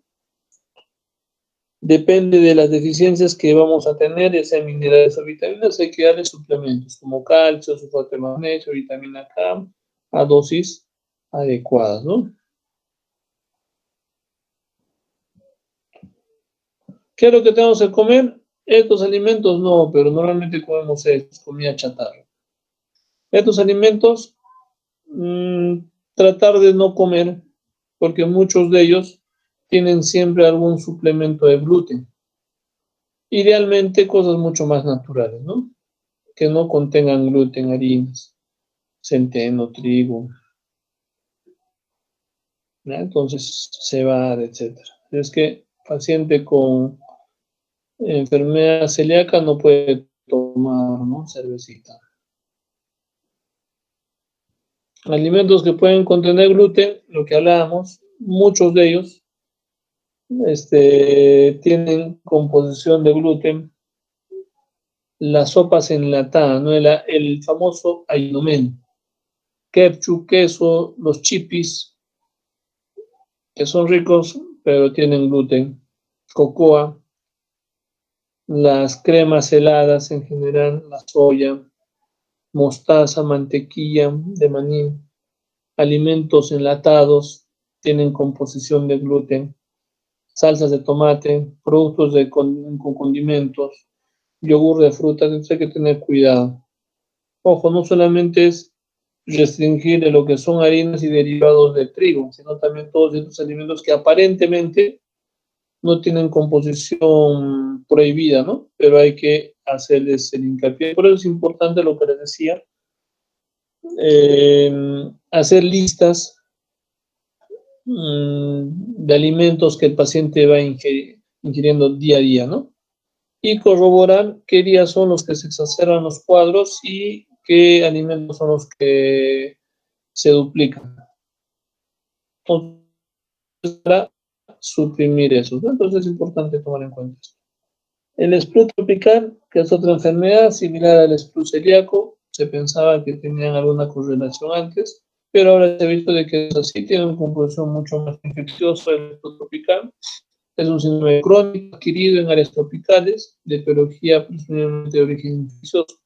Depende de las deficiencias que vamos a tener, ya sean minerales o vitaminas, hay que darle suplementos como calcio, sulfato de magnesio, vitamina K, a dosis adecuadas, ¿no? ¿Qué es lo que tenemos que comer? Estos alimentos no, pero normalmente comemos comida chatarra. Estos alimentos, tratar de no comer, porque muchos de ellos tienen siempre algún suplemento de gluten. Idealmente cosas mucho más naturales, ¿no? Que no contengan gluten, harinas, centeno, trigo, ¿no? Entonces cebada, etc. Es que paciente con enfermedad celíaca no puede tomar, ¿no?, cervecita. Alimentos que pueden contener gluten, lo que hablábamos, muchos de ellos tienen composición de gluten. Las sopas enlatadas, ¿no? El famoso ayumen, ketchup, queso, los chipis, que son ricos, pero tienen gluten, cocoa, las cremas heladas en general, la soya, mostaza, mantequilla de maní, alimentos enlatados, tienen composición de gluten, salsas de tomate, productos con condimentos, yogur de frutas, entonces hay que tener cuidado. Ojo, no solamente es restringir de lo que son harinas y derivados de trigo, sino también todos estos alimentos que aparentemente no tienen composición prohibida, ¿no? Pero hay que hacerles el hincapié. Por eso es importante lo que les decía, hacer listas de alimentos que el paciente va ingiriendo día a día, ¿no? Y corroborar qué días son los que se exacerban los cuadros y qué alimentos son los que se duplican. Entonces, para suprimir eso, ¿no? Entonces es importante tomar en cuenta esto. El sprue tropical, que es otra enfermedad similar al sprue celíaco, se pensaba que tenían alguna correlación antes, pero ahora se ha visto de que es así, tiene una composición mucho más infecciosa del sprue tropical. Es un síndrome crónico adquirido en áreas tropicales, de etiología presumiblemente de origen infeccioso.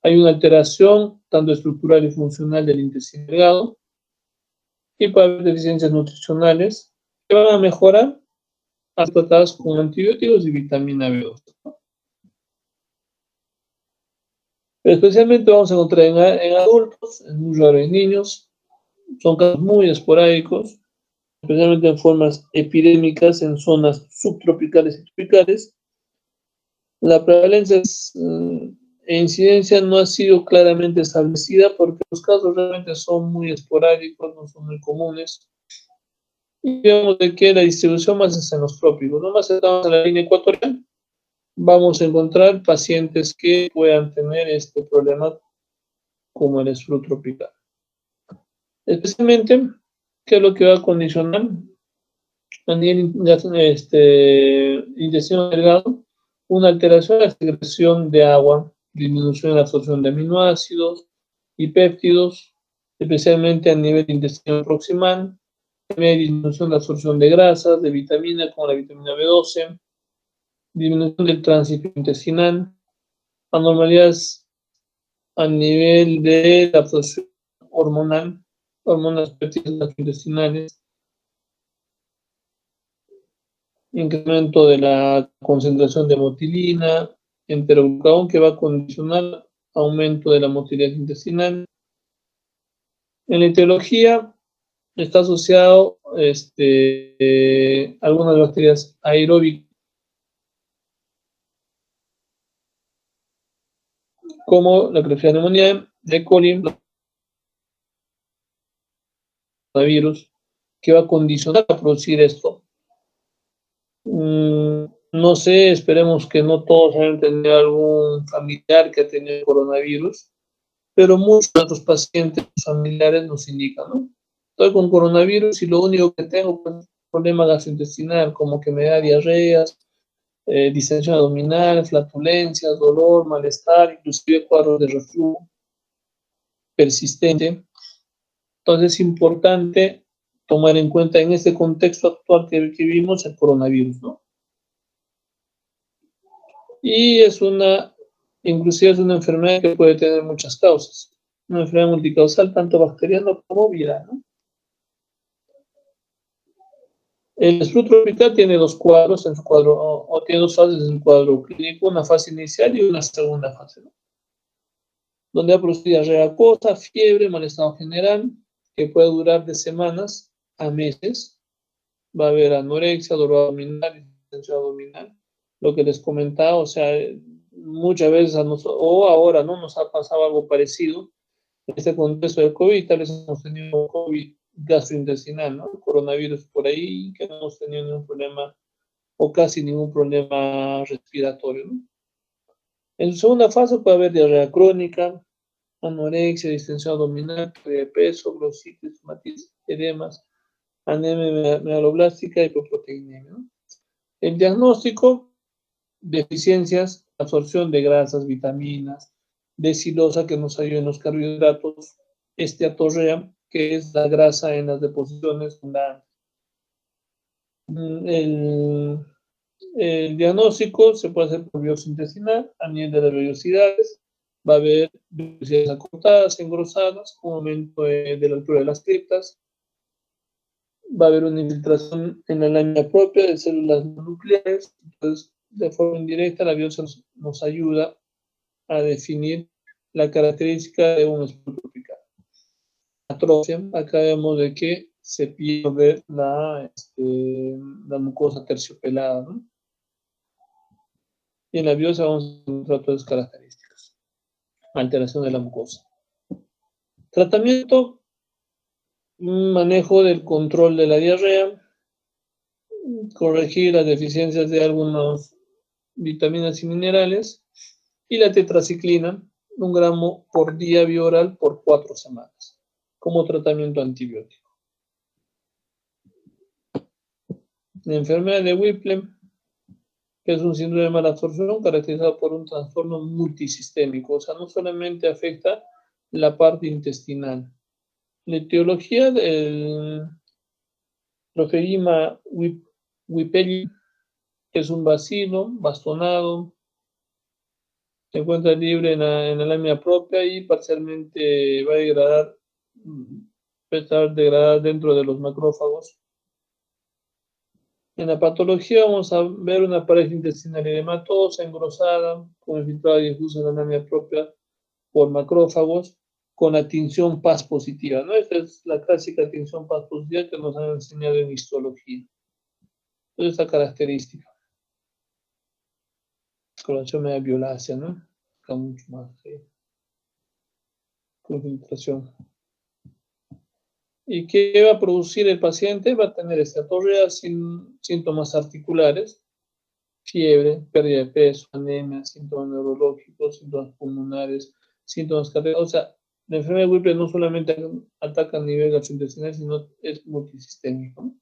Hay una alteración tanto estructural y funcional del intestino delgado y puede haber deficiencias nutricionales que van a mejorar tratadas con antibióticos y vitamina B2. Pero especialmente vamos a encontrar en adultos, es muy raro en niños, son casos muy esporádicos, especialmente en formas epidémicas en zonas subtropicales y tropicales. La prevalencia e incidencia no ha sido claramente establecida porque los casos realmente son muy esporádicos, no son muy comunes. Y vemos de que la distribución más es en los trópicos, no más estamos en la línea ecuatorial, vamos a encontrar pacientes que puedan tener este problema como el sprue tropical. Especialmente, ¿qué es lo que va a condicionar a nivel intestino delgado? Una alteración de la secreción de agua, disminución de la absorción de aminoácidos y péptidos, especialmente a nivel intestino proximal, también hay disminución de la absorción de grasas, de vitaminas como la vitamina B12, disminución del tránsito intestinal, anormalidades a nivel de la absorción hormonal, hormonas péptidas intestinales, incremento de la concentración de motilina, enteroglucagón, que va a condicionar aumento de la motilidad intestinal. En la etiología está asociado algunas bacterias aeróbicas como la Klebsiella pneumoniae, E. coli, coronavirus, que va a condicionar a producir esto. No sé, esperemos que no todos hayan tenido algún familiar que ha tenido coronavirus, pero muchos de los pacientes familiares nos indican, ¿no? Estoy con coronavirus y lo único que tengo es problema gastrointestinal, como que me da diarreas, distensión abdominal, flatulencias, dolor, malestar, inclusive cuadros de reflujo persistente. Entonces es importante tomar en cuenta en este contexto actual que vivimos el coronavirus, ¿no? Y inclusive es una enfermedad que puede tener muchas causas. Una enfermedad multicausal, tanto bacteriana como viral, ¿no? El sprue tropical tiene dos cuadros en su cuadro, o tiene dos fases en su cuadro clínico, una fase inicial y una segunda fase, ¿no? Donde ha producido diarrea acuosa, fiebre, mal estado general, que puede durar de semanas a meses. Va a haber anorexia, dolor abdominal, distensión abdominal, lo que les comentaba, o sea, muchas veces o ahora no nos ha pasado algo parecido en este contexto del COVID, tal vez hemos tenido COVID gastrointestinal, ¿no? Coronavirus por ahí, que no hemos tenido ningún problema o casi ningún problema respiratorio, ¿no? En su segunda fase puede haber diarrea crónica, anorexia, distensión abdominal, pérdida de peso, glossitis, hematitis, edemas, anemia megaloblástica y hipoproteinemia, ¿no? El diagnóstico: deficiencias, absorción de grasas, vitaminas, de silosa que nos ayuda en los carbohidratos, esteatorrea, que es la grasa en las deposiciones fundantes. El diagnóstico se puede hacer por biopsia intestinal a nivel de las vellosidades. Va a haber vellosidades acortadas, engrosadas, un aumento de la altura de las criptas. Va a haber una infiltración en la lámina propia de células nucleares. Entonces, de forma indirecta, la biopsia nos ayuda a definir la característica de un sprue tropical. Atrofia, acá vemos de que se pierde la mucosa terciopelada, ¿no? Y en la biopsia vamos a encontrar todas las características. Alteración de la mucosa. Tratamiento: manejo del control de la diarrea, corregir las deficiencias de algunas vitaminas y minerales, y la tetraciclina 1 gramo por día vía oral por 4 semanas, como tratamiento antibiótico. La enfermedad de Whipple, que es un síndrome de malabsorción caracterizado por un trastorno multisistémico, o sea, no solamente afecta la parte intestinal. La etiología del Trophegima whippelli es un bacilo bastonado, se encuentra libre en la lámina propia y parcialmente va a estar degradada dentro de los macrófagos. En la patología vamos a ver una pared intestinal edematosa, engrosada, con infiltrado difuso en la lámina propia por macrófagos, con la tinción PAS positiva, ¿no? Esta es la clásica tinción PAS positiva que nos han enseñado en histología. Entonces, esta característica. Coloración media violácea, ¿no? Acá mucho más, concentración. ¿Y qué va a producir el paciente? Va a tener estatorrea sin síntomas articulares, fiebre, pérdida de peso, anemia, síntomas neurológicos, síntomas pulmonares, síntomas cardíacos. O sea, la enfermedad de Whipple no solamente ataca a nivel gastrointestinal, sino es multisistémico, ¿no?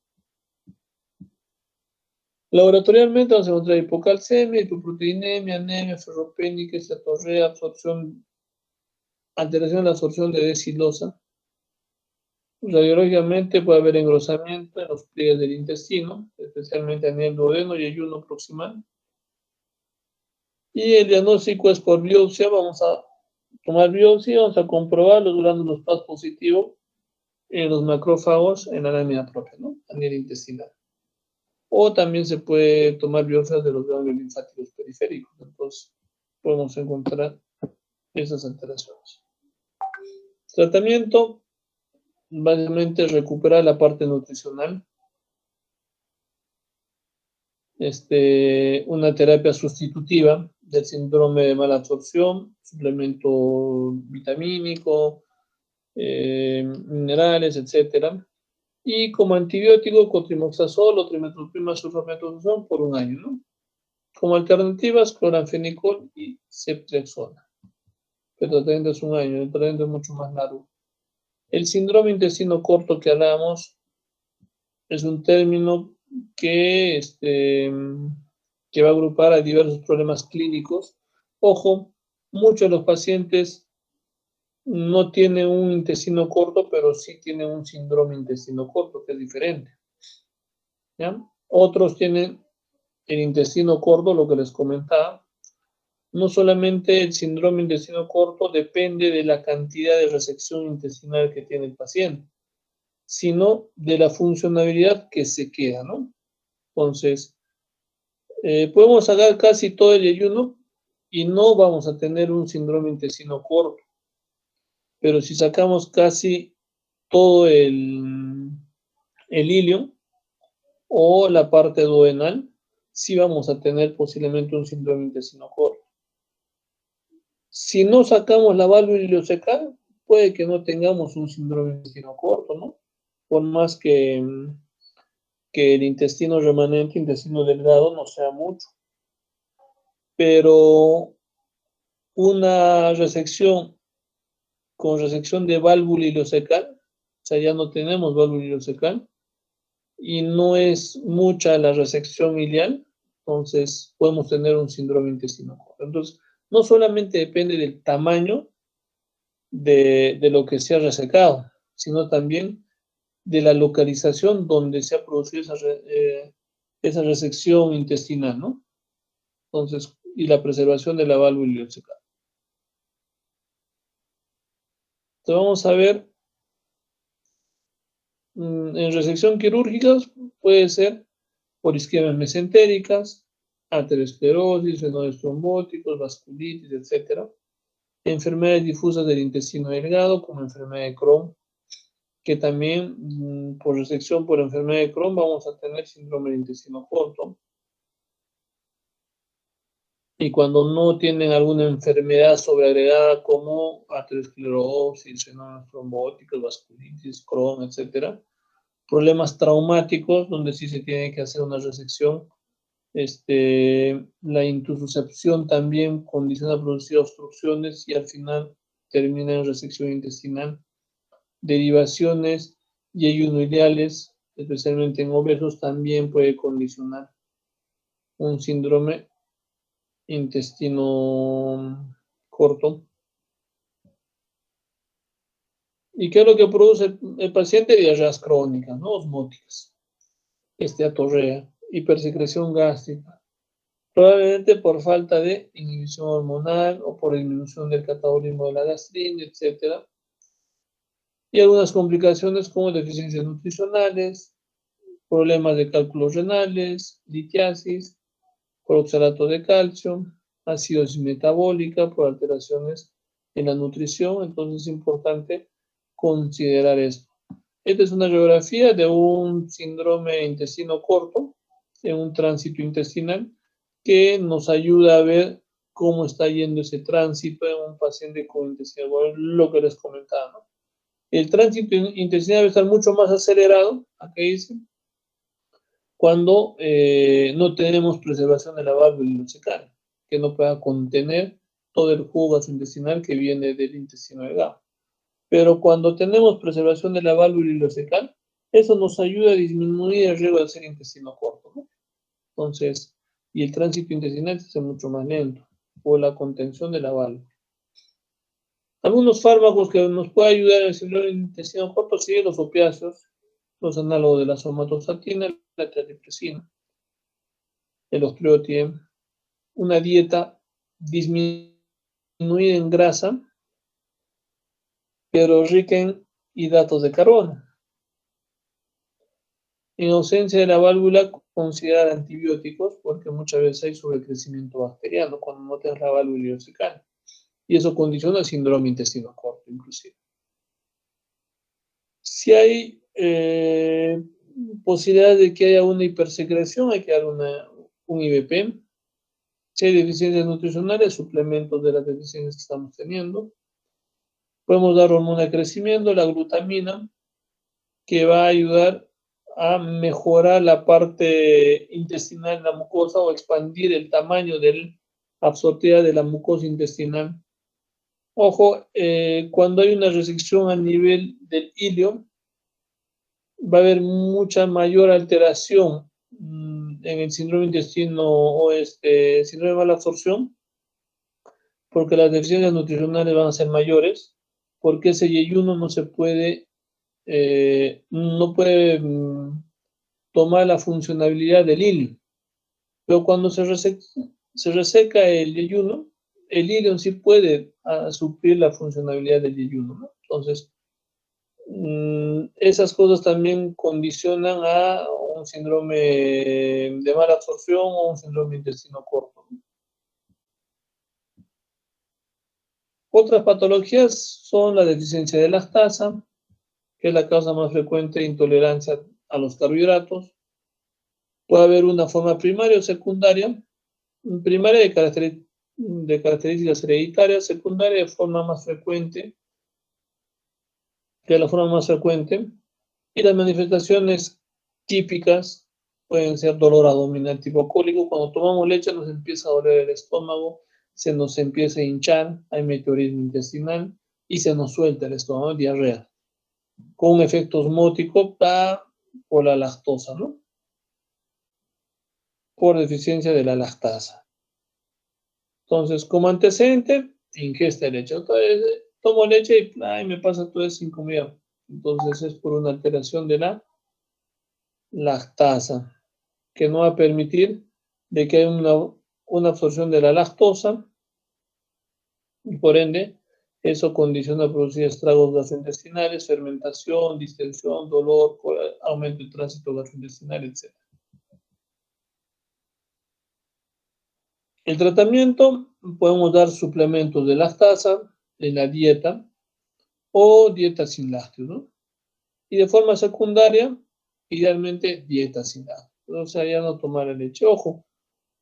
Laboratorialmente vamos a encontrar hipocalcemia, hipoproteinemia, anemia, ferropénica, estatorrea, alteración de la absorción de D-silosa. Radiológicamente puede haber engrosamiento en los pliegues del intestino, especialmente a nivel duodeno y ayuno proximal. Y el diagnóstico es por biopsia. Vamos a tomar biopsia, vamos a comprobar los gránulos PAS positivos en los macrófagos en la lámina propia, ¿no? A nivel intestinal. O también se puede tomar biopsias de los ganglios linfáticos periféricos. Entonces, podemos encontrar esas alteraciones. Tratamiento, básicamente recuperar la parte nutricional. Una terapia sustitutiva del síndrome de mala absorción, suplemento vitamínico, minerales, etc. Y como antibiótico, cotrimoxazol o trimethoprim sulfametazol por 1 año, ¿no? Como alternativas, cloranfenicol y ceftriaxona. El tratamiento es 1 año, el tratamiento es mucho más largo. El síndrome intestino corto que hablamos es un término que va a agrupar a diversos problemas clínicos. Ojo, muchos de los pacientes no tienen un intestino corto, pero sí tienen un síndrome intestino corto, que es diferente, ¿ya? Otros tienen el intestino corto, lo que les comentaba. No solamente el síndrome intestino corto depende de la cantidad de resección intestinal que tiene el paciente, sino de la funcionalidad que se queda, ¿no? Entonces, podemos sacar casi todo el ayuno y no vamos a tener un síndrome intestino corto. Pero si sacamos casi todo el ilio o la parte duodenal, sí vamos a tener posiblemente un síndrome intestino corto. Si no sacamos la válvula ileocecal, puede que no tengamos un síndrome intestino corto, ¿no? Por más que el intestino remanente, intestino delgado, no sea mucho. Pero una resección con resección de válvula ileocecal, o sea, ya no tenemos válvula ileocecal, y no es mucha la resección ilial, entonces podemos tener un síndrome intestino corto. Entonces, no solamente depende del tamaño de lo que se ha resecado, sino también de la localización donde se ha producido esa resección intestinal, ¿no? Entonces, y la preservación de la válvula ileocecal. Entonces, vamos a ver, en resección quirúrgica puede ser por isquemias mesentéricas, arteriosclerosis, fenómenos trombóticos, vasculitis, etc. Enfermedades difusas del intestino delgado, como enfermedad de Crohn, que también por resección por enfermedad de Crohn vamos a tener síndrome del intestino corto. Y cuando no tienen alguna enfermedad sobreagregada como arteriosclerosis, fenómenos trombóticos, vasculitis, Crohn, etc. Problemas traumáticos, donde sí se tiene que hacer una resección La intususcepción también condiciona a producir obstrucciones y al final termina en resección intestinal. Derivaciones y ayunoideales, especialmente en obesos, también puede condicionar un síndrome intestino corto. ¿Y qué es lo que produce el paciente? Diarreas crónicas, ¿no? Osmóticas, esteatorrea, hipersecreción gástrica, probablemente por falta de inhibición hormonal o por disminución del catabolismo de la gastrina, etc. Y algunas complicaciones como deficiencias nutricionales, problemas de cálculos renales, litiasis, por oxalato de calcio, acidosis metabólica por alteraciones en la nutrición. Entonces es importante considerar esto. Esta es una radiografía de un síndrome intestino corto, en un tránsito intestinal, que nos ayuda a ver cómo está yendo ese tránsito en un paciente con intestino, bueno, lo que les comentaba, ¿no? El tránsito intestinal debe estar mucho más acelerado, acá dice, cuando no tenemos preservación de la válvula ileocecal, que no pueda contener todo el jugo gastrointestinal que viene del intestino delgado. Pero cuando tenemos preservación de la válvula ileocecal, eso nos ayuda a disminuir el riesgo de hacer intestino corto, ¿no? Entonces, y el tránsito intestinal se hace mucho más lento por la contención de la válvula. Algunos fármacos que nos pueden ayudar en el síndrome del intestino corto siguen los opiáceos, los análogos de la somatostatina, la terlipresina, el osteotien, una dieta disminuida en grasa, pero rica en hidratos de carbono. En ausencia de la válvula, considerar antibióticos, porque muchas veces hay sobrecrecimiento bacteriano cuando no tienes la válvula ileocecal. Y eso condiciona el síndrome intestino corto, inclusive. Si hay posibilidad de que haya una hipersecreción, hay que dar un IBP. Si hay deficiencias nutricionales, suplementos de las deficiencias que estamos teniendo. Podemos dar hormona de crecimiento, la glutamina, que va a ayudar a mejorar la parte intestinal de la mucosa o expandir el tamaño absortiva de la mucosa intestinal. Ojo, cuando hay una resección a nivel del ilio, va a haber mucha mayor alteración en el síndrome intestino o síndrome de mala absorción, porque las deficiencias nutricionales van a ser mayores, porque ese yeyuno no se puede, no puede tomar la funcionalidad del ilio. Pero cuando se reseca el yeyuno, el ilio sí puede suplir la funcionalidad del yeyuno, ¿no? Entonces, esas cosas también condicionan a un síndrome de mala absorción o un síndrome de intestino corto. Otras patologías son la deficiencia de lactasa, que es la causa más frecuente de intolerancia a los carbohidratos. Puede haber una forma primaria o secundaria. Primaria de características hereditarias, secundaria de forma más frecuente, que es la forma más frecuente. Y las manifestaciones típicas pueden ser dolor abdominal tipo cólico. Cuando tomamos leche nos empieza a doler el estómago, se nos empieza a hinchar, hay meteorismo intestinal y se nos suelta el estómago, diarrea, con un efecto osmótico por la lactosa, ¿no? Por deficiencia de la lactasa. Entonces, como antecedente, ingesta de leche. Entonces, tomo leche y me pasa todo eso sin comida. Entonces, es por una alteración de la lactasa, que no va a permitir de que haya una absorción de la lactosa y por ende eso condiciona a producir estragos gastrointestinales, fermentación, distensión, dolor, aumento del tránsito gastrointestinal, etc. El tratamiento, podemos dar suplementos de lactasa en la dieta o dieta sin lácteos, ¿no? Y de forma secundaria, idealmente dieta sin lácteos. O sea, ya no tomar la leche. Ojo,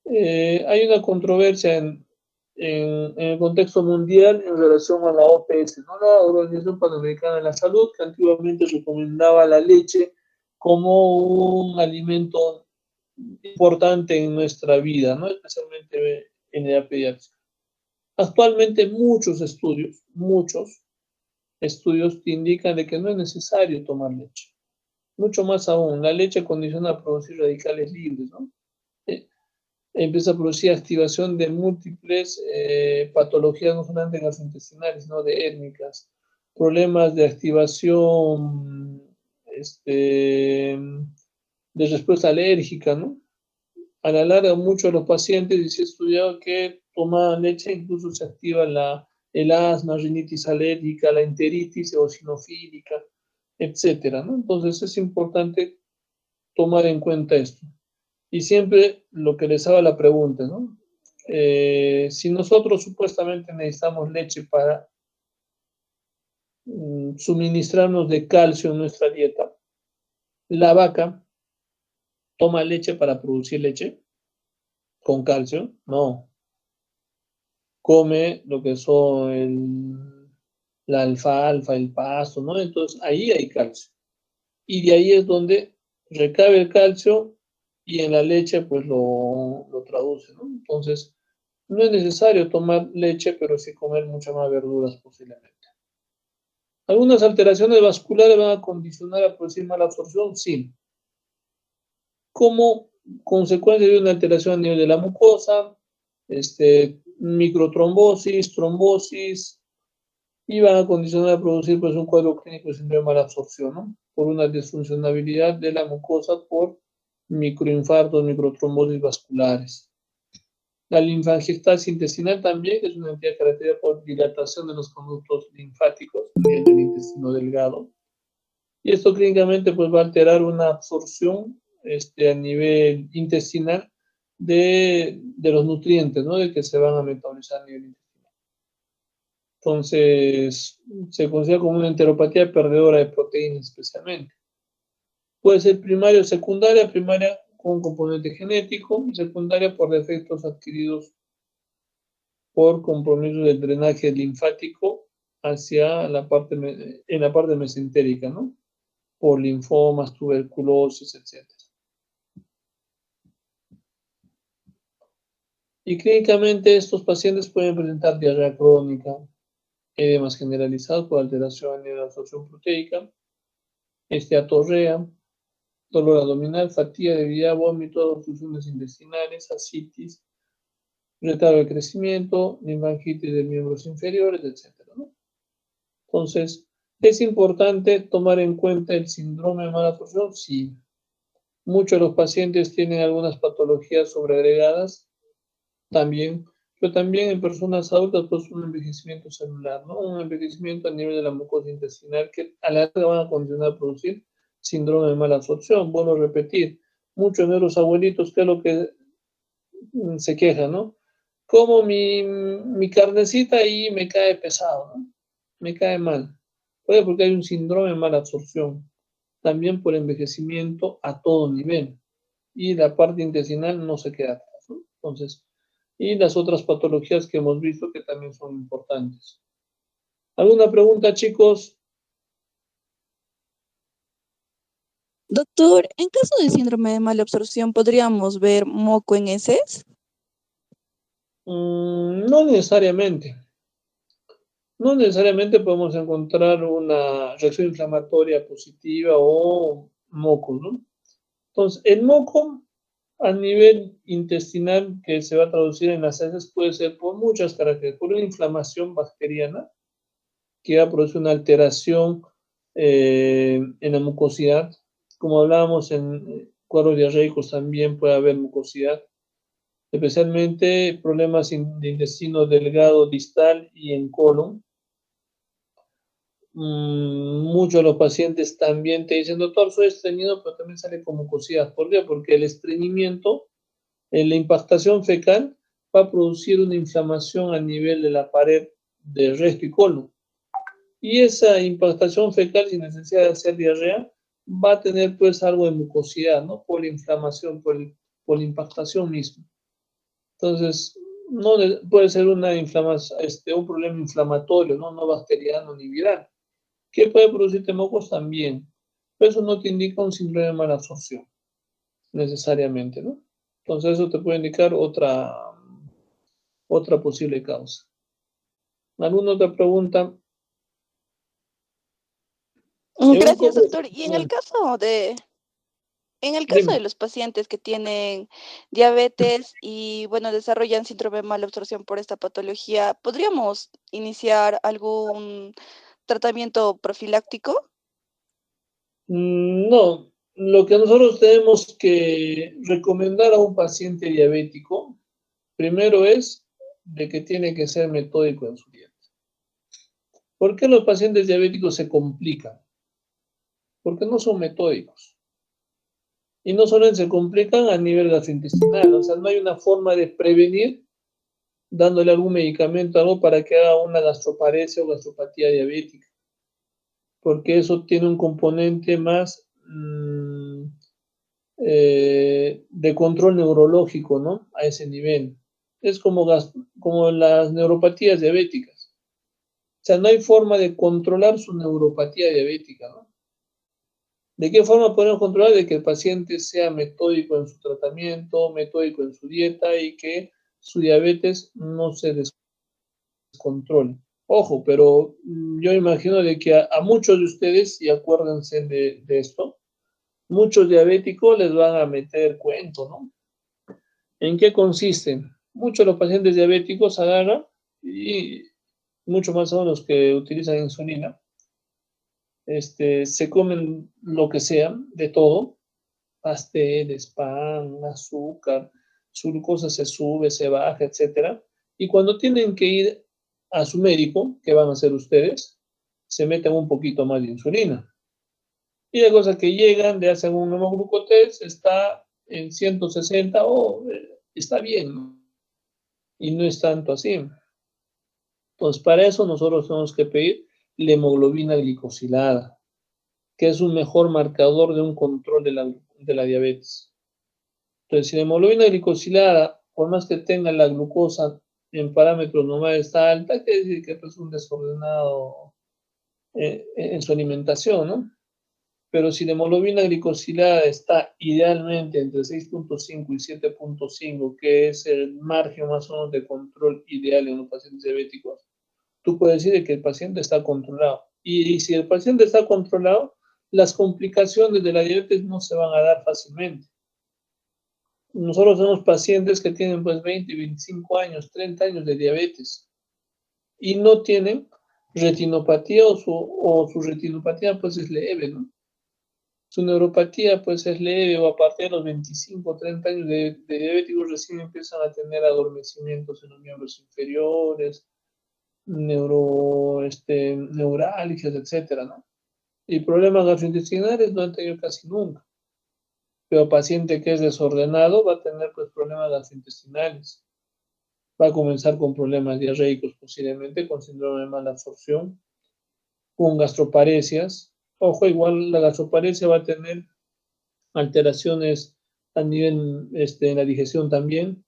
hay una controversia en el contexto mundial en relación a la OPS, ¿no? La Organización Panamericana de la Salud, que antiguamente recomendaba la leche como un alimento importante en nuestra vida, ¿no? Especialmente en la edad pediátrica. Actualmente muchos estudios te indican de que no es necesario tomar leche. Mucho más aún, la leche condiciona a producir radicales libres, ¿no? Empieza a producir activación de múltiples patologías, no solamente gastrointestinales, sino de étnicas, problemas de activación de respuesta alérgica, ¿no? A la larga, muchos de los pacientes, y se ha estudiado que tomaban leche, incluso se activa el asma, rinitis alérgica, la enteritis eosinofílica, etcétera, ¿no? Entonces es importante tomar en cuenta esto. Y siempre lo que les hago la pregunta, ¿no? Si nosotros supuestamente necesitamos leche para suministrarnos de calcio en nuestra dieta, la vaca toma leche para producir leche con calcio, no. Come lo que son la alfalfa, el pasto, ¿no? Entonces ahí hay calcio. Y de ahí es donde recabe el calcio y en la leche pues lo traduce, ¿no? Entonces no es necesario tomar leche, pero sí comer muchas más verduras posiblemente. ¿Algunas alteraciones vasculares van a condicionar a producir mala absorción? Sí. Como consecuencia de una alteración a nivel de la mucosa, microtrombosis, trombosis, y van a condicionar a producir pues, un cuadro clínico de síndrome de mala absorción, ¿no? Por una disfuncionalidad de la mucosa por microinfartos, microtrombosis vasculares. La linfangiectasia intestinal también, que es una entidad caracterizada por dilatación de los conductos linfáticos a nivel del intestino delgado. Y esto clínicamente pues, va a alterar una absorción a nivel intestinal de los nutrientes, ¿no? De que se van a metabolizar a nivel intestinal. Entonces, se considera como una enteropatía perdedora de proteínas especialmente. Puede ser primaria o secundaria, primaria con un componente genético, secundaria por defectos adquiridos por compromiso del drenaje linfático hacia en la parte mesentérica, ¿no? Por linfomas, tuberculosis, etc. Y clínicamente estos pacientes pueden presentar diarrea crónica, edemas generalizados por alteración en la absorción proteica, esteatorrea, dolor abdominal, fatiga, debilidad, vómito, obstrucciones intestinales, ascitis, retardo de crecimiento, linfangitis de miembros inferiores, etc., ¿no? Entonces, ¿es importante tomar en cuenta el síndrome de mala absorción? Sí. Muchos de los pacientes tienen algunas patologías sobreagregadas también, pero también en personas adultas pues un envejecimiento celular, ¿no? Un envejecimiento a nivel de la mucosa intestinal que a la larga van a continuar a producir síndrome de mala absorción. Vuelvo a repetir, muchos de los abuelitos, que es lo que se quejan, ¿no? Como mi carnecita ahí me cae pesado, ¿no? Me cae mal. Puede porque hay un síndrome de mala absorción. También por envejecimiento a todo nivel. Y la parte intestinal no se queda atrás, ¿no? Entonces, y las otras patologías que hemos visto que también son importantes. ¿Alguna pregunta, chicos? Doctor, en caso de síndrome de mala absorción, ¿podríamos ver moco en heces? No necesariamente. No necesariamente podemos encontrar una reacción inflamatoria positiva o moco, ¿no? Entonces, el moco a nivel intestinal que se va a traducir en las heces puede ser por muchas características, por una inflamación bacteriana que va a producir una alteración en la mucosidad. Como hablábamos en cuadros diarreicos también puede haber mucosidad, especialmente problemas de intestino delgado distal y en colon. Muchos de los pacientes también te dicen, doctor, soy estreñido, pero también sale con mucosidad. ¿Por qué? Porque el estreñimiento, la impactación fecal, va a producir una inflamación a nivel de la pared de recto y colon. Y esa impactación fecal, sin necesidad de hacer diarrea, va a tener pues algo de mucosidad, ¿no? Por la inflamación, por la impactación misma. Entonces, no puede ser una un problema inflamatorio, ¿no? No bacteriano ni viral. ¿Qué puede producirte mocos? También. Pero eso no te indica un síndrome de mala absorción. necesariamente, ¿no? Entonces eso te puede indicar otra posible causa. ¿Alguna otra pregunta? Gracias, doctor. Y en el caso Dime. de los pacientes que tienen diabetes y, bueno, desarrollan síndrome de mala absorción por esta patología, ¿podríamos iniciar algún tratamiento profiláctico? No, lo que nosotros tenemos que recomendar a un paciente diabético, primero es de que tiene que ser metódico en su dieta. ¿Por qué los pacientes diabéticos se complican? Porque no son metódicos. Y no solo se complican a nivel gastrointestinal, o sea, no hay una forma de prevenir dándole algún medicamento, algo para que haga una gastroparesia o gastropatía diabética, porque eso tiene un componente más de control neurológico, ¿no? A ese nivel. Es como las neuropatías diabéticas. O sea, no hay forma de controlar su neuropatía diabética, ¿no? ¿De qué forma podemos controlar? De que el paciente sea metódico en su tratamiento, metódico en su dieta y que su diabetes no se descontrole. Ojo, pero yo imagino de que a muchos de ustedes, y acuérdense de esto, muchos diabéticos les van a meter cuento, ¿no? ¿En qué consiste? Muchos de los pacientes diabéticos agarran, y mucho más son los que utilizan insulina, se comen lo que sea, de todo, pasteles, pan, azúcar, su glucosa se sube, se baja, etcétera. Y cuando tienen que ir a su médico, que van a hacer ustedes, se meten un poquito más de insulina. Y la cosa que llegan, le hacen un hemoglucotest, está en 160, está bien, ¿no? Y no es tanto así. Entonces, para eso nosotros tenemos que pedir la hemoglobina glicosilada, que es un mejor marcador de un control de la diabetes. Entonces, si la hemoglobina glicosilada, por más que tenga la glucosa en parámetros normales está alta, quiere decir que es un desordenado en su alimentación, ¿no? Pero si la hemoglobina glicosilada está idealmente entre 6.5 y 7.5, que es el margen más o menos de control ideal en los pacientes diabéticos, tú puedes decir que el paciente está controlado. Y si el paciente está controlado, las complicaciones de la diabetes no se van a dar fácilmente. Nosotros tenemos pacientes que tienen pues 20, 25 años, 30 años de diabetes y no tienen retinopatía o su retinopatía pues es leve, ¿no? Su neuropatía pues es leve o a partir de los 25 o 30 años de diabéticos recién empiezan a tener adormecimientos en los miembros inferiores, neuralgias, etcétera, ¿no? Y problemas gastrointestinales no han tenido casi nunca. Pero paciente que es desordenado va a tener pues problemas gastrointestinales. Va a comenzar con problemas diarreicos posiblemente, con síndrome de mala absorción, con gastroparesias. Ojo, igual la gastroparesia va a tener alteraciones a nivel en la digestión también.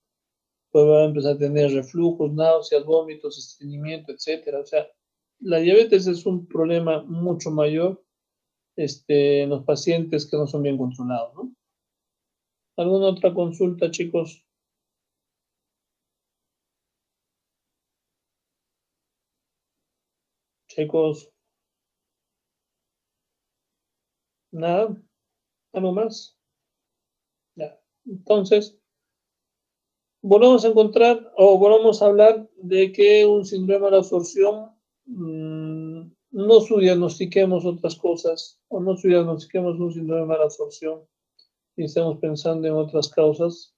Pues va a empezar a tener reflujos, náuseas, vómitos, estreñimiento, etcétera. O sea, la diabetes es un problema mucho mayor en los pacientes que no son bien controlados, ¿no? ¿Alguna otra consulta, chicos? Chicos, nada, algo más. Ya. Entonces, volvemos a encontrar o volvemos a hablar de que un síndrome de la absorción no subdiagnostiquemos otras cosas o no subdiagnostiquemos un síndrome de mala absorción y estemos pensando en otras causas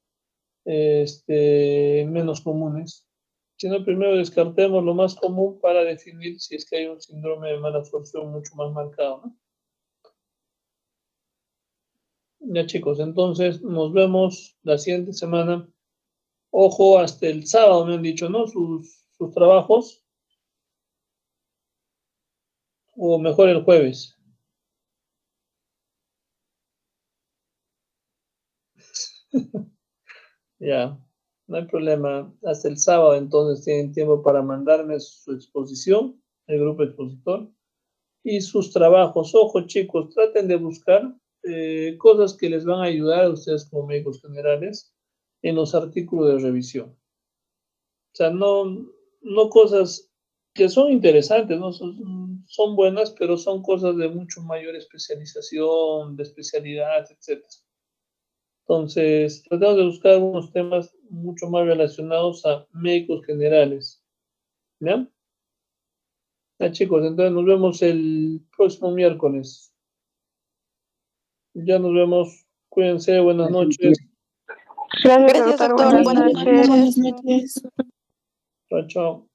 menos comunes, sino primero descartemos lo más común para definir si es que hay un síndrome de mala absorción mucho más marcado, ¿no? Ya chicos, entonces nos vemos la siguiente semana. Ojo, hasta el sábado me han dicho, ¿no? Sus trabajos, o mejor el jueves. Ya, no hay problema. Hasta el sábado entonces tienen tiempo para mandarme su exposición, el grupo expositor, y sus trabajos. Ojo chicos, traten de buscar cosas que les van a ayudar a ustedes como médicos generales en los artículos de revisión. O sea, no cosas que son interesantes, ¿no? Son buenas, pero son cosas de mucho mayor especialización, de especialidad, etc. Entonces, tratamos de buscar algunos temas mucho más relacionados a médicos generales. ¿Ya? Ya, chicos, entonces nos vemos el próximo miércoles. Ya nos vemos. Cuídense, buenas noches. Gracias, Gracias, doctor. doctor. Buenas Buenas noches. noches. Buenas noches. Chao, chao.